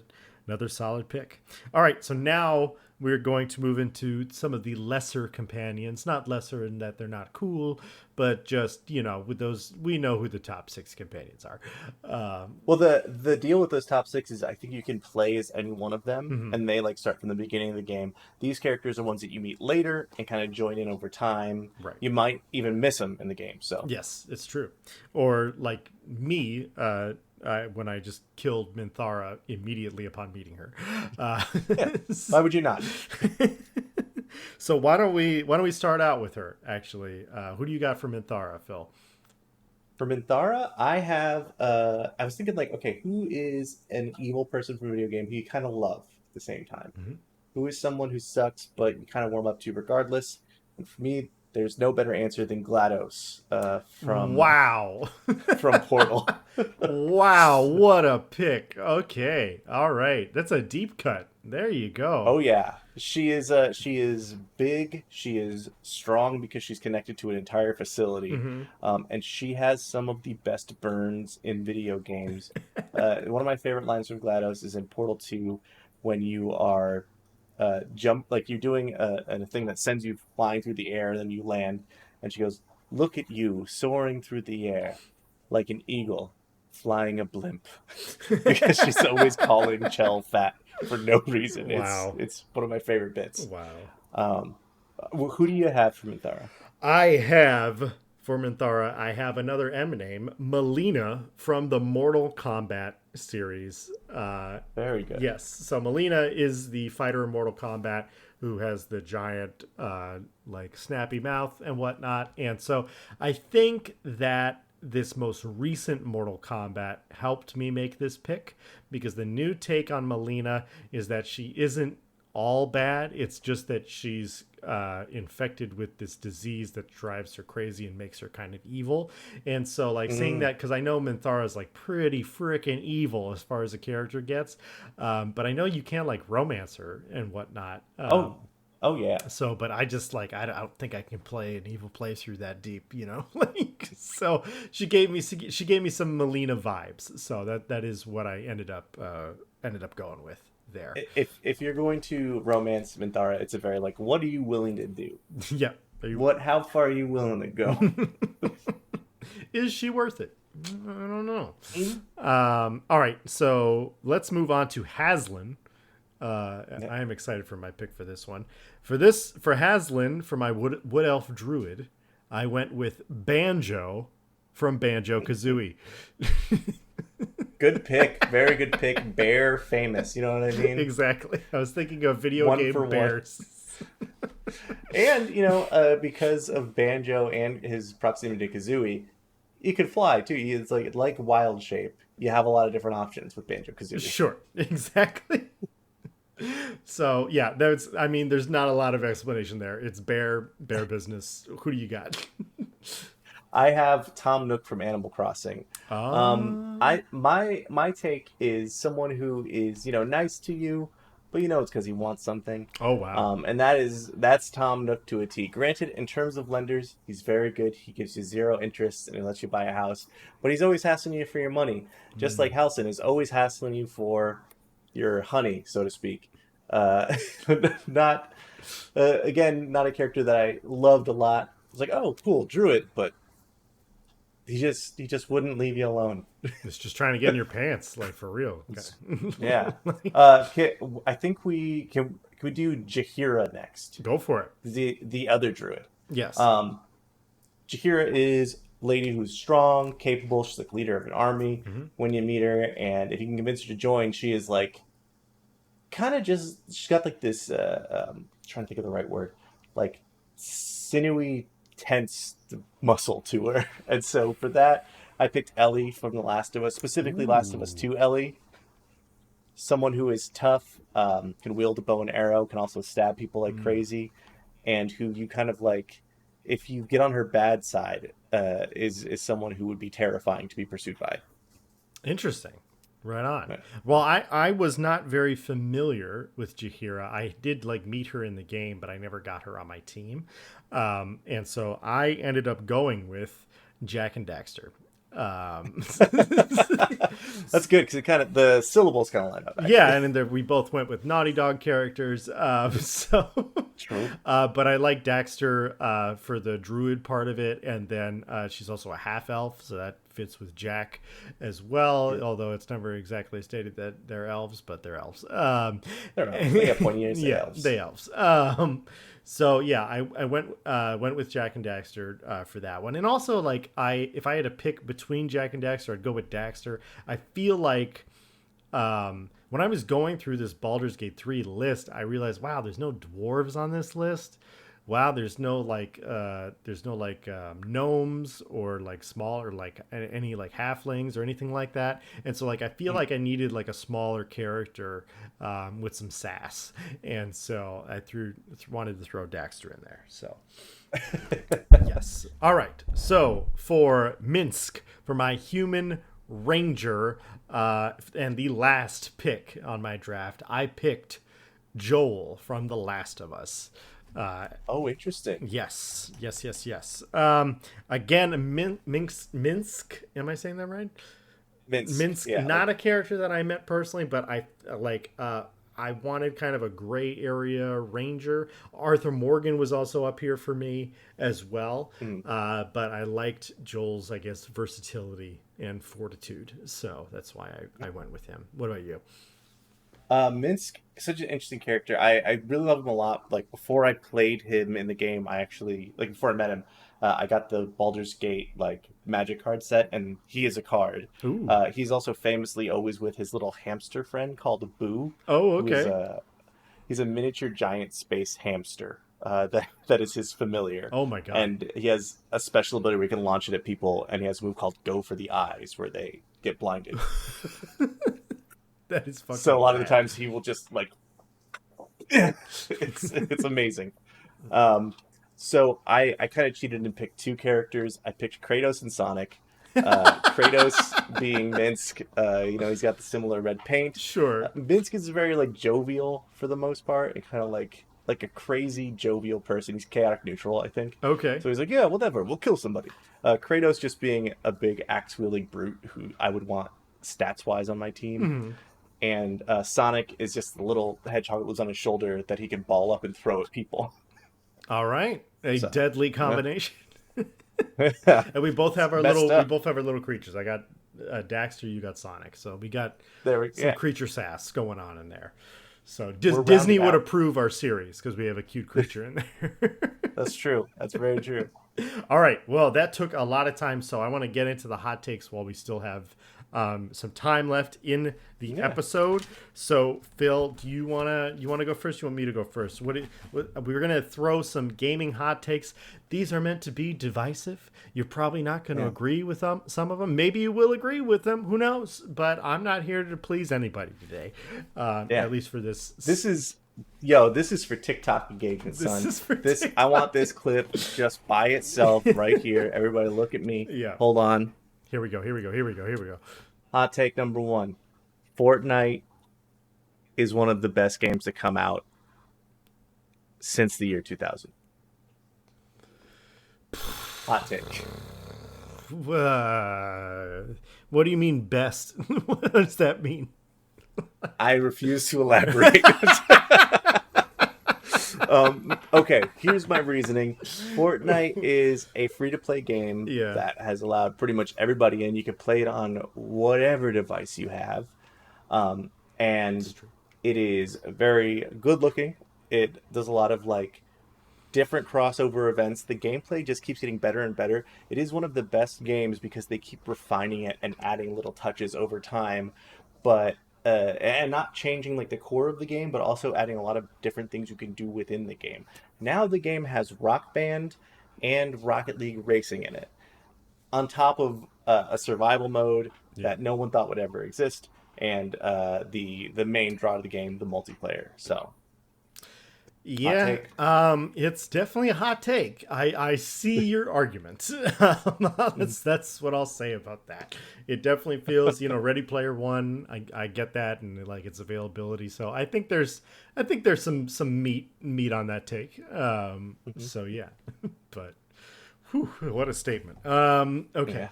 solid pick. All right, so now we're going to move into some of the lesser companions. Not lesser in that they're not cool, but just with those we know who the top six companions are. Well, the deal with those top six is I think you can play as any one of them, Mhm. and they like start from the beginning of the game. These characters are ones that you meet later and kind of join in over time. Right. You might even miss them in the game. So Yes, it's true. Or like me, when I just killed Minthara immediately upon meeting her. Uh, yeah, why would you not? so why don't we start out with her? Actually, who do you got for Minthara, Phil? For Minthara, I was thinking like, okay, who is an evil person from a video game who you kind of love at the same time? Mhm. Who is someone who sucks but you kind of warm up to regardless? And for me, there's no better answer than GLaDOS Wow. from Portal. Wow, what a pick. Okay. All right. That's a deep cut. There you go. Oh yeah, she is big. She is strong because she's connected to an entire facility, Hmm. and she has some of the best burns in video games. One of my favorite lines from GLaDOS is in Portal 2 when you are jump like you're doing a thing that sends you flying through the air, and then you land, and she goes, "Look at you soaring through the air like an eagle flying a blimp," because she's always calling Chell fat for no reason. Wow. It's one of my favorite bits. Wow. Um, who do you have for Minthara? I have for Minthara, I have another M name, Melina from the Mortal Kombat series. Very good. Yes, so Melina is the fighter in Mortal Kombat who has the giant, like snappy mouth and whatnot. And so I think that this most recent Mortal Kombat helped me make this pick because the new take on Melina is that she isn't all bad. It's just that she's infected with this disease that drives her crazy and makes her kind of evil. And so, like, seeing Mm. that, because I know Minthara is like pretty freaking evil as far as a character gets, but I know you can't like romance her and whatnot. Oh, oh yeah. So, but I just like I don't think I can play an evil playthrough that deep. Like so she gave me some Melina vibes. So that is what I ended up going with there. If you're going to romance Minthara, it's a very like, what are you willing to do? Yeah. Are you, How far are you willing to go? is she worth it? I don't know. Mhm. All right, so let's move on to Haslin. Yeah. I am excited for my pick for this one. For Haslin, for my wood elf druid, I went with Banjo from Banjo Kazooie. Good pick. Very good pick. Bear famous. You know what I mean? Exactly. I was thinking of video One game for one. bears. And, because of Banjo and his proximity to Kazooie, he could fly too. It's like wild shape. You have a lot of different options with Banjo Kazooie. Sure, exactly. So yeah, that's. I mean, there's not a lot of explanation there. It's bear business. Who do you got? I have Tom Nook from Animal Crossing. Ah, My take is someone who is nice to you, but it's because he wants something. oh wow. And that's Tom Nook to a T. Granted, in terms of lenders, he's very good. He gives you zero interest and he lets you buy a house, but he's always hassling you for your money, just like Halson is always hassling you for your honey, so to speak. Uh, not Again, not a character that I loved a lot. It's like, oh, cool, Druid, but he just wouldn't leave you alone. It's just trying to get in your pants, like for real. Yeah. Okay. I think we do Jahira next. Go for it. The other druid. Yes. Um, Jahira is a lady who's strong, capable. She's like leader of an army. When you meet her, and if you can convince her to join, she is like kind of just she's got like this. Trying to think of the right word, like sinewy, tense muscle to her. And so for that, I picked Ellie from The Last of Us, specifically Last of Us Ooh. 2 Ellie. Someone who is tough, can wield a bow and arrow, can also stab people like crazy, and who you kind of like, if you get on her bad side, is someone who would be terrifying to be pursued by. Interesting. Right on. Right. Well, I was not very familiar with Jahira. I did like meet her in the game, but I never got her on my team. And so I ended up going with Jack and Daxter. Um, That's good because it kind of the syllables kind of line up. yeah, Actually, and then we both went with Naughty Dog characters. true. But I like Daxter for the druid part of it, and then she's also a half elf, so that fits with Jack as well. Although it's never exactly stated that they're elves, but they're elves. I don't know. They got pointy ears. Yeah, Elves. they elves. So yeah, I went with Jack and Daxter for that one, and also like if I had to pick between Jack and Daxter, I'd go with Daxter. I feel like when I was going through this Baldur's Gate 3 list, I realized, wow, there's no dwarves on this list. Wow, there's no gnomes or like small or like any like halflings or anything like that. And so like I feel like I needed like a smaller character with some sass, and so I wanted to throw Daxter in there. So yes, all right. So for Minsk, for my human ranger, and the last pick on my draft, I picked Joel from The Last of Us. Oh, interesting. Yes, yes, yes, yes. Again, Minsk. Am I saying that right? Minsk. Minsk, Yeah. not a character that I met personally, but I like. I wanted kind of a gray area ranger. Arthur Morgan was also up here for me as well, but I liked Joel's, I guess, versatility and fortitude, so that's why I went with him. What about you? Minsk is such an interesting character. I really love him a lot. Like before I played him in the game, I actually like before I met him, I got the Baldur's Gate like magic card set, and he is a card. Ooh. He's also famously always with his little hamster friend called Boo, Oh, who is okay. he's a miniature giant space hamster. That is his familiar, Oh my god. and he has a special ability where he can launch it at people, and he has a move called Go for the Eyes, where they get blinded. That is So a fucking lot of the rad. times he will just like it's amazing. Um, so I kind of cheated and picked two characters. I picked Kratos and Sonic. Kratos being Minsk, he's got the similar red paint. Sure. Minsk is very like jovial for the most part, and kind of like a crazy jovial person. He's chaotic neutral, I think. Okay. So he's like, yeah, whatever, we'll kill somebody. Kratos just being a big axe wielding brute who I would want stats wise on my team, Mhm. and Sonic is just the little hedgehog that lives on his shoulder that he can ball up and throw at people. All right. A So, deadly yeah. combination. And we both have our Messed up. little creatures. I got Daxter, you got Sonic. So we got There we some yeah. creature sass going on in there. So We're Disney rounded would out. approve our series because we have a cute creature in there. That's true. That's very true. All right. Well, that took a lot of time, so I want to get into the hot takes while we still have some time left in the Yeah. episode. So, Phil, do you wanna go first? You want me to go first? We're gonna throw some gaming hot takes. These are meant to be divisive. You're probably not going to agree with some of them. Maybe you will agree with them. Who knows? But I'm not here to please anybody today. At least for this. This is for TikTok engagement, son. This is for this. TikTok. I want this clip just by itself right here. Everybody, look at me. Yeah. Hold on. Here we go. Hot take number 1: Fortnite is one of the best games to come out since the year 2000. Hot take. What do you mean best? What does that mean? I refuse to elaborate. Okay, here's my reaning. Fortnite is a free-to-play game that has allowed pretty much everybody in. You can play it on whatever device you have. And it is very good-looking. It does a lot of, like, different crossover events. The gameplay just keeps getting better and better. It is one of the best games because they keep refining it and adding little touches over time, but and not changing like the core of the game, but also adding a lot of different things you can do within the game. Now the game has Rock Band and Rocket League Racing in it, on top of a survival mode that no one thought would ever exist, and the main draw of the game, the multiplayer. So yeah, it's definitely a hot take. I see your argument. That's what I'll say about that. It definitely feels, Ready Player One. I get that, and like its availability. So I think there's some meat on that take. So yeah, but whew, what a statement. Okay.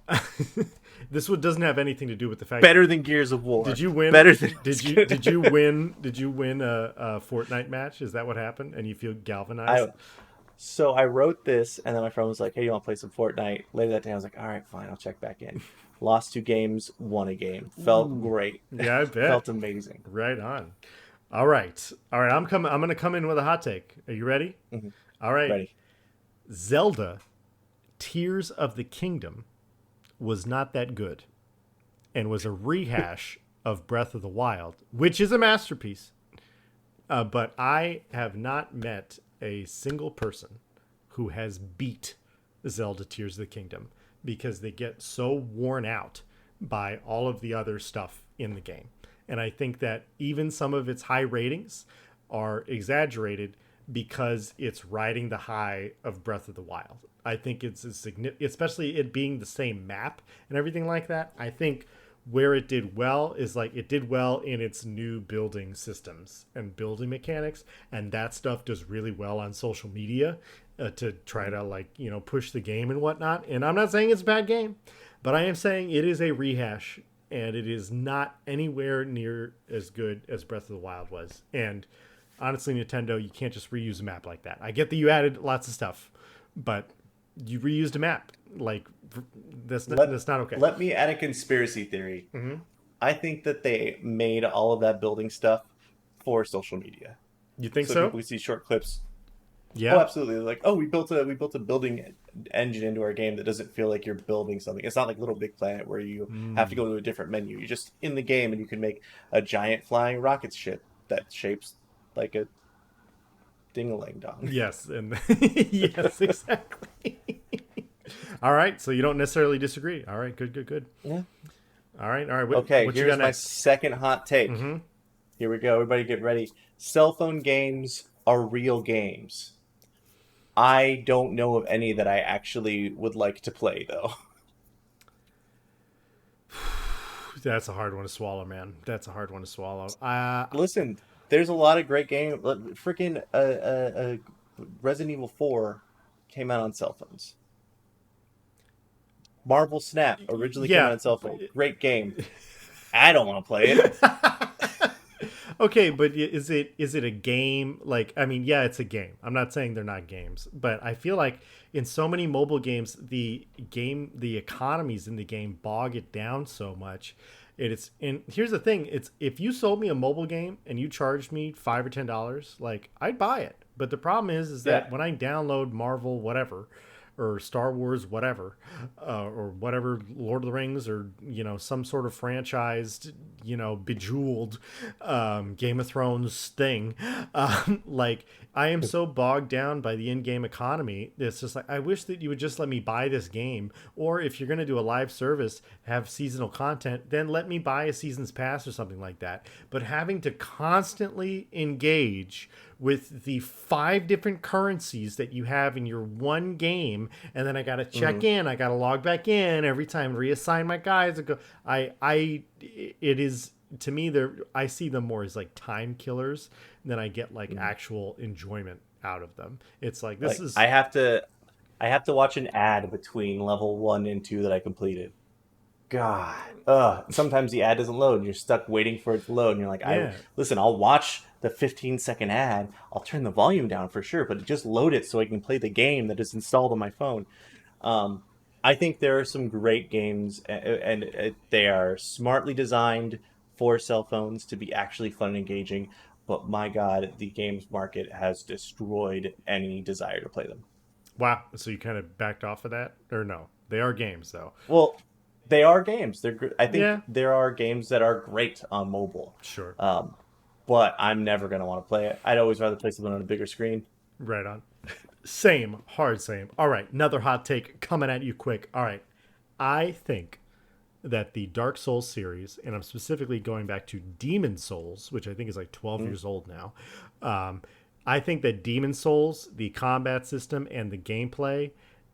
Yeah. This one doesn't have anything to do with the fact. Better than Gears of War. Did you win? Better than did you win? Did you win a Fortnite match? Is that what happened? And you feel galvanized? So I wrote this, and then my friend was like, "Hey, you want to play some Fortnite?" Later that day, I was like, "All right, fine, I'll check back in." Lost 2 games, won a game. Felt great. Yeah, I bet. Felt amazing. Right on. All right. I'm gonna come in with a hot take. Are you ready? Mm-hmm. All right. Ready. Zelda, Tears of the Kingdom was not that good, and was a rehash of Breath of the Wild, which is a masterpiece. But I have not met a single person who has beat Zelda Tears of the Kingdom because they get so worn out by all of the other stuff in the game. And I think that even some of its high ratings are exaggerated because it's riding the high of Breath of the Wild. I think it's a significant, especially it being the same map and everything like that. I think where it did well is like it did well in its new building systems and building mechanics, and that stuff does really well on social media to try to push the game and whatnot. And I'm not saying it's a bad game, but I am saying it is a rehash, and it is not anywhere near as good as Breath of the Wild was. And honestly, Nintendo, you can't just reuse a map like that. I get that you added lots of stuff, but you reused a map. Like, that's not okay. Let me add a conspiracy theory. Mm-hmm. I think that they made all of that building stuff for social media. You think so? We see short clips. Yeah. Oh, absolutely. They're like, oh, we built a building engine into our game that doesn't feel like you're building something. It's not like Little Big Planet where you have to go to a different menu. You're just in the game, and you can make a giant flying rocket ship that shapes like a ding-a-ling-dong. Yes, and yes, exactly. All right, so you don't necessarily disagree. All right, good. Yeah. All right. Okay, what here's you got my next? second hot take. Mm-hmm. Here we go. Everybody get ready. Cell phone games are real games. I don't know of any that I actually would like to play, though. That's a hard one to swallow, man. That's a hard one to swallow. Listen, there's a lot of great games. Freaking Resident Evil 4 came out on cell phones. Marvel Snap originally came out on cell phone. Great game. I don't want to play it. Okay, but is it a game? Like, I mean, yeah, it's a game. I'm not saying they're not games, but I feel like in so many mobile games, the economies in the game bog it down so much. And here's the thing: it's if you sold me a mobile game and you charged me $5 or $10, like I'd buy it. But the problem is that when I download Marvel whatever, or Star Wars, whatever, or whatever, Lord of the Rings, or some sort of franchised, bejeweled Game of Thrones thing. Like, I am so bogged down by the in-game economy. It's just like, I wish that you would just let me buy this game, or if you're going to do a live service, have seasonal content, then let me buy a season's pass or something like that. But having to constantly engage with the 5 different currencies that you have in your one game, and then I gotta check in, I gotta log back in every time, reassign my guys. It is, to me, I see them more as like time killers than I get like actual enjoyment out of them. It's like, this Like is I have to watch an ad between level 1 and 2 that I completed. God, sometimes the ad doesn't load and you're stuck waiting for it to load and you're like, yeah. listen, I'll watch the 15-second ad. I'll turn the volume down for sure, but just load it so I can play the game that is installed on my phone. Um, I think there are some great games, and they are smartly designed for cell phones to be actually fun and engaging. But my God, the games market has destroyed any desire to play them. Wow. So you kind of backed off of that, or no? They are games though. Well, they are games. I think Yeah. there are games that are great on mobile. Sure. Um, but I'm never gonna want to play it. I'd always rather play something on a bigger screen. Right on. Same, hard same. All right, another hot take coming at you quick. All right, I think that the Dark Souls series, and I'm specifically going back to Demon Souls, which I think is like 12 Mm. years old now. Um, I think that Demon Souls, the combat system and the gameplay,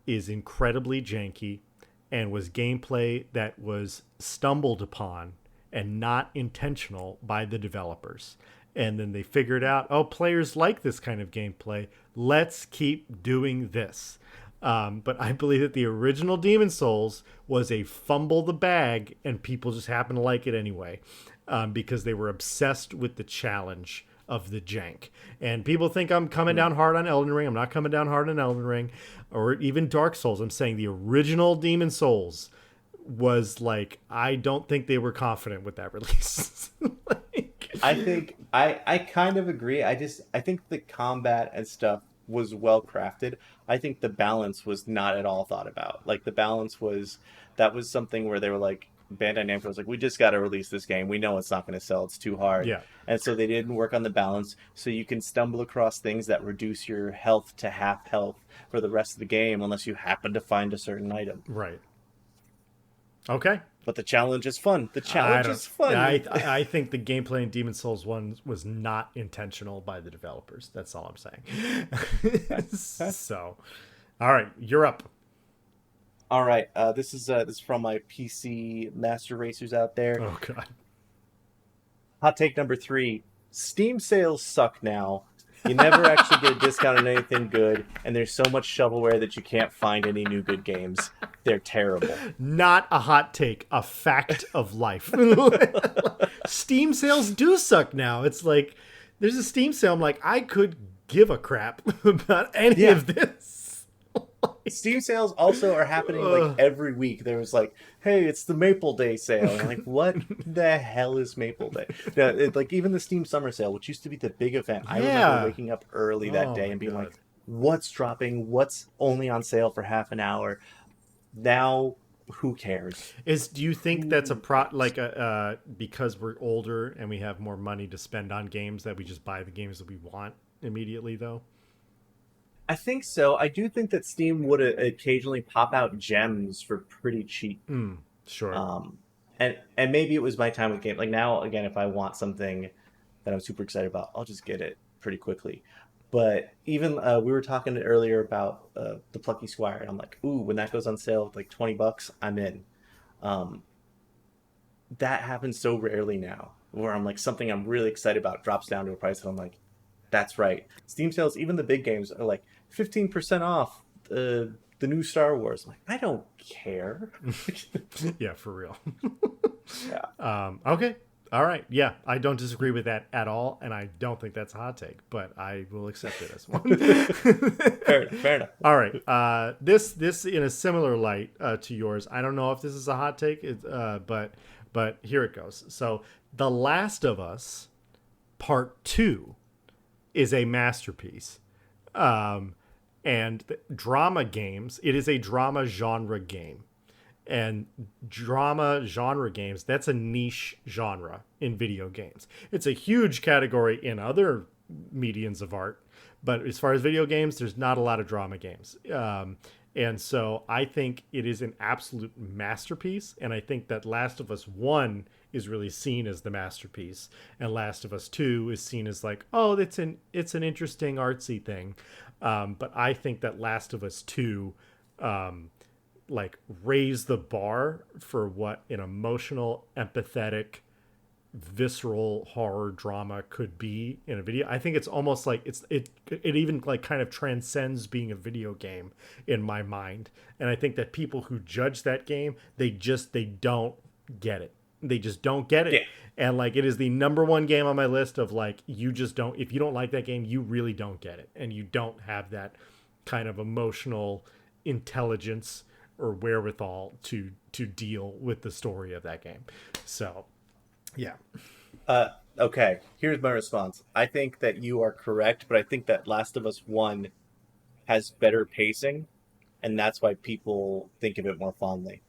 is incredibly janky, and was gameplay that was stumbled upon and not intentional by the developers. And then they figured out, oh, players like this kind of gameplay. Let's keep doing this. But I believe that the original Demon Souls was a fumble the bag, and people just happen to like it anyway, because they were obsessed with the challenge of the jank. And people think I'm coming down hard on Elden Ring. I'm not coming down hard on Elden Ring or even Dark Souls. I'm saying the original Demon Souls was like, I don't think they were confident with that release. I think I kind of agree. I think the combat and stuff was well crafted. I think the balance was not at all thought about. Like the balance was that was something where they were like Bandai Namco was like, we just got to release this game. We know it's not going to sell. It's too hard. Yeah. And so they didn't work on the balance. So you can stumble across things that reduce your health to half health for the rest of the game unless you happen to find a certain item. Right. Okay. But the challenge is fun. The I challenge don't. is fun. I think the gameplay in Demon Souls 1 was not intentional by the developers. That's all I'm saying. So, all right, you're up. All right, this is from my PC master racers out there. Oh god. Hot take number 3: Steam sales suck now. You never actually get a discount on anything good, and there's so much shovelware that you can't find any new good games. They're terrible. Not a hot take, a fact of life. Steam sales do suck now. It's like there's a Steam sale. I'm like, I could give a crap about any of this. Steam sales also are happening like every week. There was like, hey, it's the Maple Day sale. And I'm like, what the hell is Maple Day? Yeah, like even the Steam Summer Sale, which used to be the big event. I remember waking up early that day and being like, what's dropping? What's only on sale for half an hour? Now, who cares? Do you think that's because we're older and we have more money to spend on games that we just buy the games that we want immediately though? I think so. I do think that Steam would occasionally pop out gems for pretty cheap. Sure. And maybe it was my time with game. Like now, again, if I want something that I'm super excited about, I'll just get it pretty quickly. But even we were talking earlier about the Plucky Squire, and I'm like, ooh, when that goes on sale, like $20, I'm in. That happens so rarely now, where I'm like something I'm really excited about drops down to a price, and I'm like, that's right. Steam sales, even the big games, are like 15% off the new Star Wars. I'm like, I don't care. Yeah, for real. Yeah. Okay. All right. Yeah, I don't disagree with that at all, and I don't think that's a hot take, but I will accept it as one. Fair enough. All right. This in a similar light to yours. I don't know if this is a hot take, but here it goes. So, The Last of Us Part 2 is a masterpiece. And drama games, it is a drama genre game. And drama genre games, that's a niche genre in video games. It's a huge category in other mediums of art, but as far as video games, there's not a lot of drama games. And so I think it is an absolute masterpiece, and I think that Last of Us 1 is really seen as the masterpiece, and Last of Us 2 is seen as like, oh, it's an interesting artsy thing. But I think that Last of Us 2 like raised the bar for what an emotional, empathetic, visceral horror drama could be in a video. I think it's almost like it even like kind of transcends being a video game in my mind. And I think that people who judge that game, they don't get it. They just don't get it. Yeah. And like, it is the number one game on my list of like, you just don't, if you don't like that game, you really don't get it. And you don't have that kind of emotional intelligence or wherewithal to deal with the story of that game. So yeah. Okay, here's my response. I think that you are correct, but I think that Last of Us 1 has better pacing, and that's why people think of it more fondly.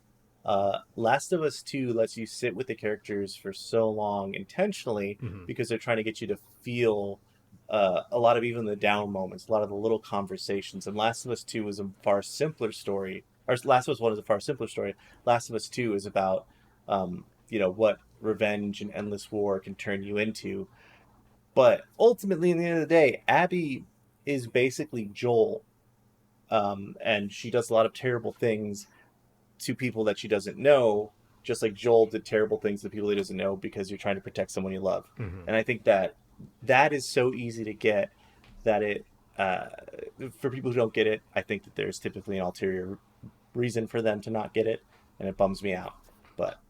Last of Us 2 lets you sit with the characters for so long intentionally because they're trying to get you to feel a lot of even the down moments, a lot of the little conversations. And Last of Us 2 is a far simpler story. Or Last of Us 1 is a far simpler story. Last of Us 2 is about what revenge and endless war can turn you into. But ultimately, in the end of the day, Abby is basically Joel. And she does a lot of terrible things to people that she doesn't know, just like Joel did terrible things to people he doesn't know because you're trying to protect someone you love. And I think that is so easy to get that it, for people who don't get it, I think that there's typically an ulterior reason for them to not get it, and it bums me out. But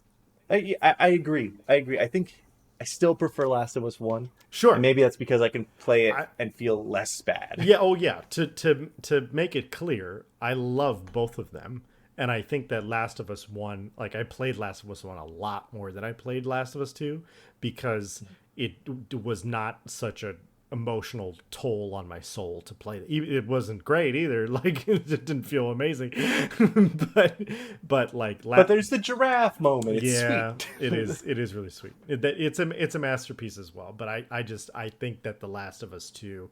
I agree. I think I still prefer Last of Us 1. Sure. And maybe that's because I can play it and feel less bad. Yeah, oh yeah. To make it clear, I love both of them. And I think that Last of Us 1, like I played Last of Us 1 a lot more than I played Last of Us 2 because it was not such a emotional toll on my soul to play it. It wasn't great either. Like it didn't feel amazing. but there's the giraffe moment. It's sweet. it is really sweet. It's a masterpiece as well. But I think that The Last of Us 2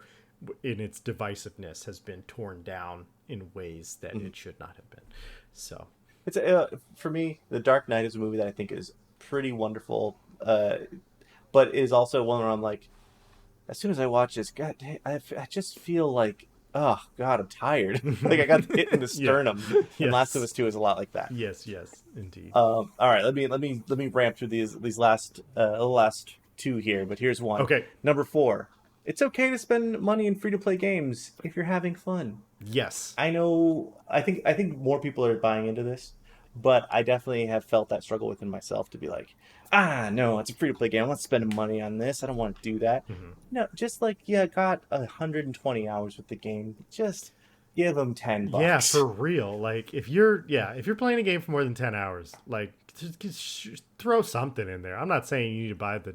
in its divisiveness has been torn down in ways that it should not have been. So it's for me, The Dark Knight is a movie that I think is pretty wonderful, but is also one where I'm like, as soon as I watch this, God, I just feel like, oh God, I'm tired. Like I got hit in the sternum. Yeah. Yes. And Last of Us 2 is a lot like that. Yes, indeed. All right, let me ramp through these last two here. But here's one. Okay, number 4. It's okay to spend money in free-to-play games if you're having fun. Yes. I know. I think more people are buying into this, but I definitely have felt that struggle within myself to be like, no, it's a free-to-play game. I'm not spending money on this. I don't want to do that. No, just like, yeah, got 120 hours with the game. Just give them $10. Yeah, for real. Like if you're playing a game for more than 10 hours, like just throw something in there. I'm not saying you need to buy the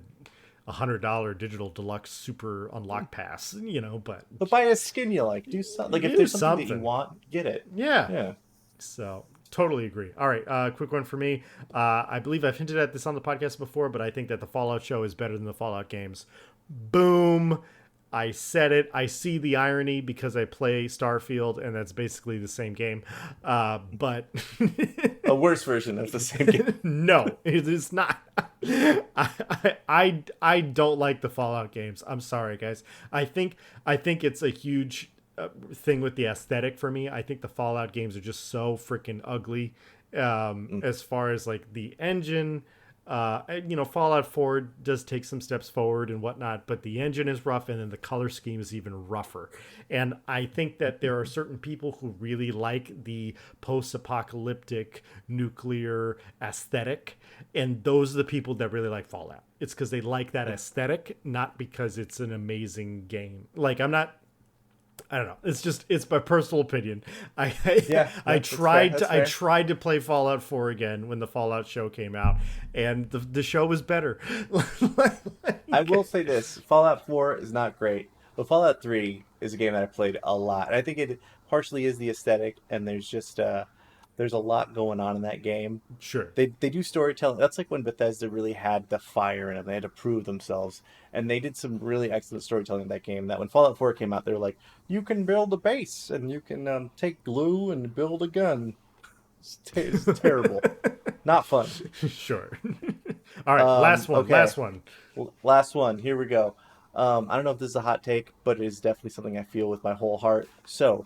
$100 digital deluxe super unlock pass, but buy a skin you like. Do something. Like if there's something that you want, get it. Yeah. So totally agree. All right, quick one for me. I believe I've hinted at this on the podcast before, but I think that the Fallout show is better than the Fallout games. Boom. I said it. I see the irony because I play Starfield, and that's basically the same game. But a worse version of the same game. No, it is not. I don't like the Fallout games. I'm sorry, guys. I think it's a huge thing with the aesthetic for me. I think the Fallout games are just so freaking ugly. As far as like the engine. Fallout 4 does take some steps forward and whatnot, but the engine is rough, and then the color scheme is even rougher. And I think that there are certain people who really like the post-apocalyptic nuclear aesthetic, and those are the people that really like Fallout. It's because they like that aesthetic, not because it's an amazing game. Like I don't know. It's my personal opinion. I tried to play Fallout 4 again when the Fallout show came out, and the show was better. I will say this: Fallout 4 is not great, But Fallout 3 is a game that I played a lot. And I think it partially is the aesthetic, and there's a lot going on in that game. Sure. They do storytelling. That's like when Bethesda really had the fire in them. They had to prove themselves, and they did some really excellent storytelling in that game. That when Fallout 4 came out, they were like, "You can build a base, and you can take glue and build a gun." It's terrible, not fun. Sure. All right, last one. Okay, Last one. last one. Here we go. I don't know if this is a hot take, but it is definitely something I feel with my whole heart. So,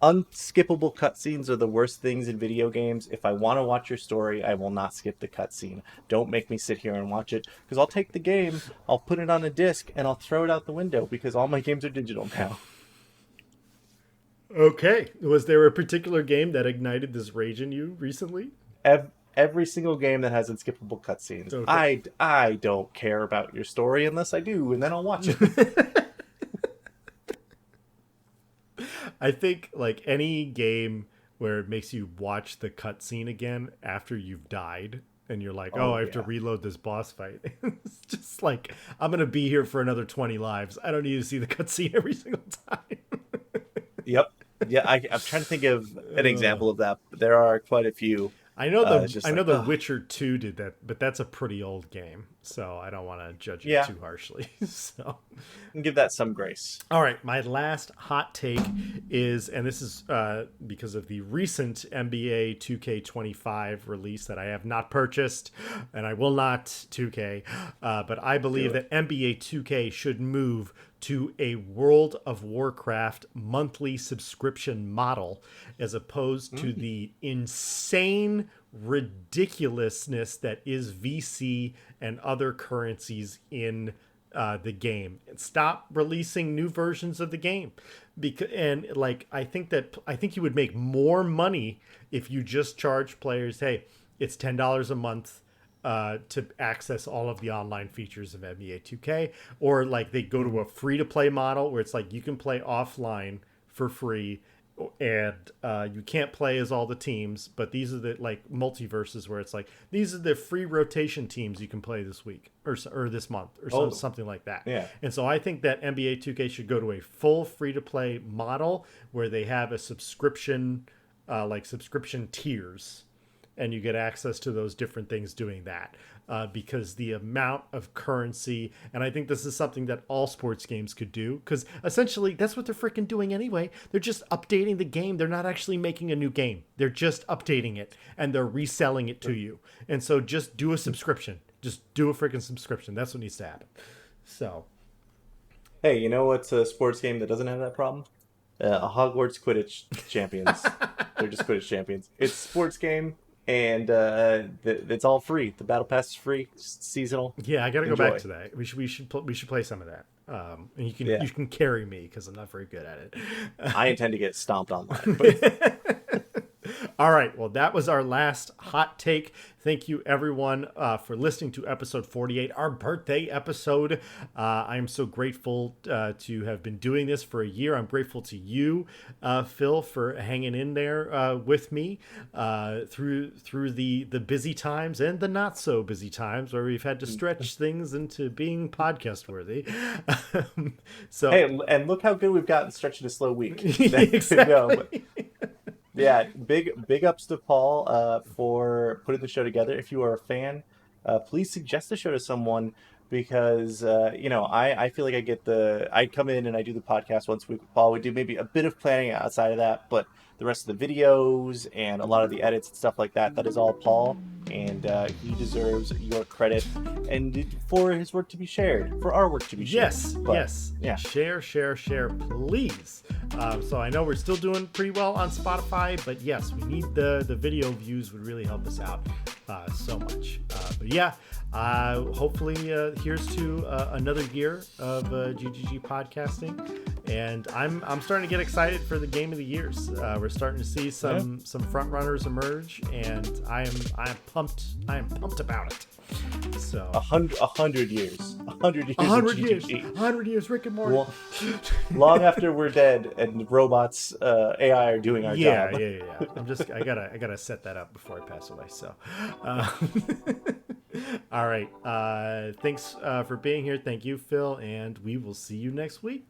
unskippable cutscenes are the worst things in video games. If I want to watch your story, I will not skip the cutscene. Don't make me sit here and watch it, because I'll take the game, I'll put it on a disc, and I'll throw it out the window because all my games are digital now. Okay. Was there a particular game that ignited this rage in you recently? Every single game that has unskippable cutscenes. Okay. I don't care about your story unless I do, and then I'll watch it. I think like any game where it makes you watch the cutscene again after you've died and you're like, oh, I have to Yeah. reload this boss fight. It's just like, I'm going to be here for another 20 lives. I don't need to see the cutscene every single time. Yep. Yeah, I'm trying to think of an example of that. But there are quite a few. I know It's just I know like, the ugh. Witcher 2 did that, but that's a pretty old game, so I don't want to judge it Yeah, too harshly. So and give that some grace. all right, my last hot take is, and this is because of the recent NBA 2K25 release that I have not purchased, and I will not 2K, but I believe Do it. that NBA 2K should move to a World of Warcraft monthly subscription model as opposed to the insane ridiculousness that is VC and other currencies in the game, and stop releasing new versions of the game. Because and like I think you would make more money if you just charge players, hey, it's $10 a month to access all of the online features of NBA 2K, or like they go to a free to play model where it's like you can play offline for free, and you can't play as all the teams, but these are the like multiverses where it's like these are the free rotation teams you can play this week or this month or Oh, something like that. yeah. And so I think that NBA 2K should go to a full free to play model where they have a subscription, like subscription tiers, and you get access to those different things doing that, because the amount of currency, and I think this is something that all sports games could do, because essentially that's what they're freaking doing anyway. They're just updating the game. They're not actually making a new game. They're just updating it and they're reselling it to you. And so just do a subscription. Just do a freaking subscription. That's what needs to happen. So Hey, you know what's a sports game that doesn't have that problem? A Hogwarts Quidditch Champions. They're just Quidditch champions. It's a sports game, and it's all free. The battle pass is free, it's seasonal. yeah, I gotta go Enjoy. back to that. We should play some of that. And Yeah, you can carry me because I'm not very good at it. I intend to get stomped online. But All right. Well, that was our last hot take. Thank you, everyone, for listening to episode 48, our birthday episode. I am so grateful to have been doing this for a year. I'm grateful to you, Phil, for hanging in there with me through the busy times and the not so busy times where we've had to stretch things into being podcast worthy. So, hey, and look how good we've gotten stretching a slow week. No, but exactly. yeah, big ups to Paul for putting the show together. If you are a fan, please suggest the show to someone, because I feel like I come in and I do the podcast once a week with Paul. We do maybe a bit of planning outside of that, but the rest of the videos and a lot of the edits and stuff like that is all Paul, and he deserves your credit and for his work to be shared, for our work to be shared. Yes, But, yes. yeah. Share, please. So I know we're still doing pretty well on Spotify, but yes, we need the video views would really help us out so much. But yeah, hopefully here's to another year of GGG podcasting, and I'm starting to get excited for the game of the years. We're starting to see some front runners emerge, and I am pumped. I am pumped about it. So 100 years. 100 years. 100 of years, GGG. 100 years, Rick and Morty. Well, long after we're dead and robots, AI are doing our Yeah. job. I gotta set that up before I pass away. So, All right. Thanks for being here. Thank you, Phil, and we will see you next week.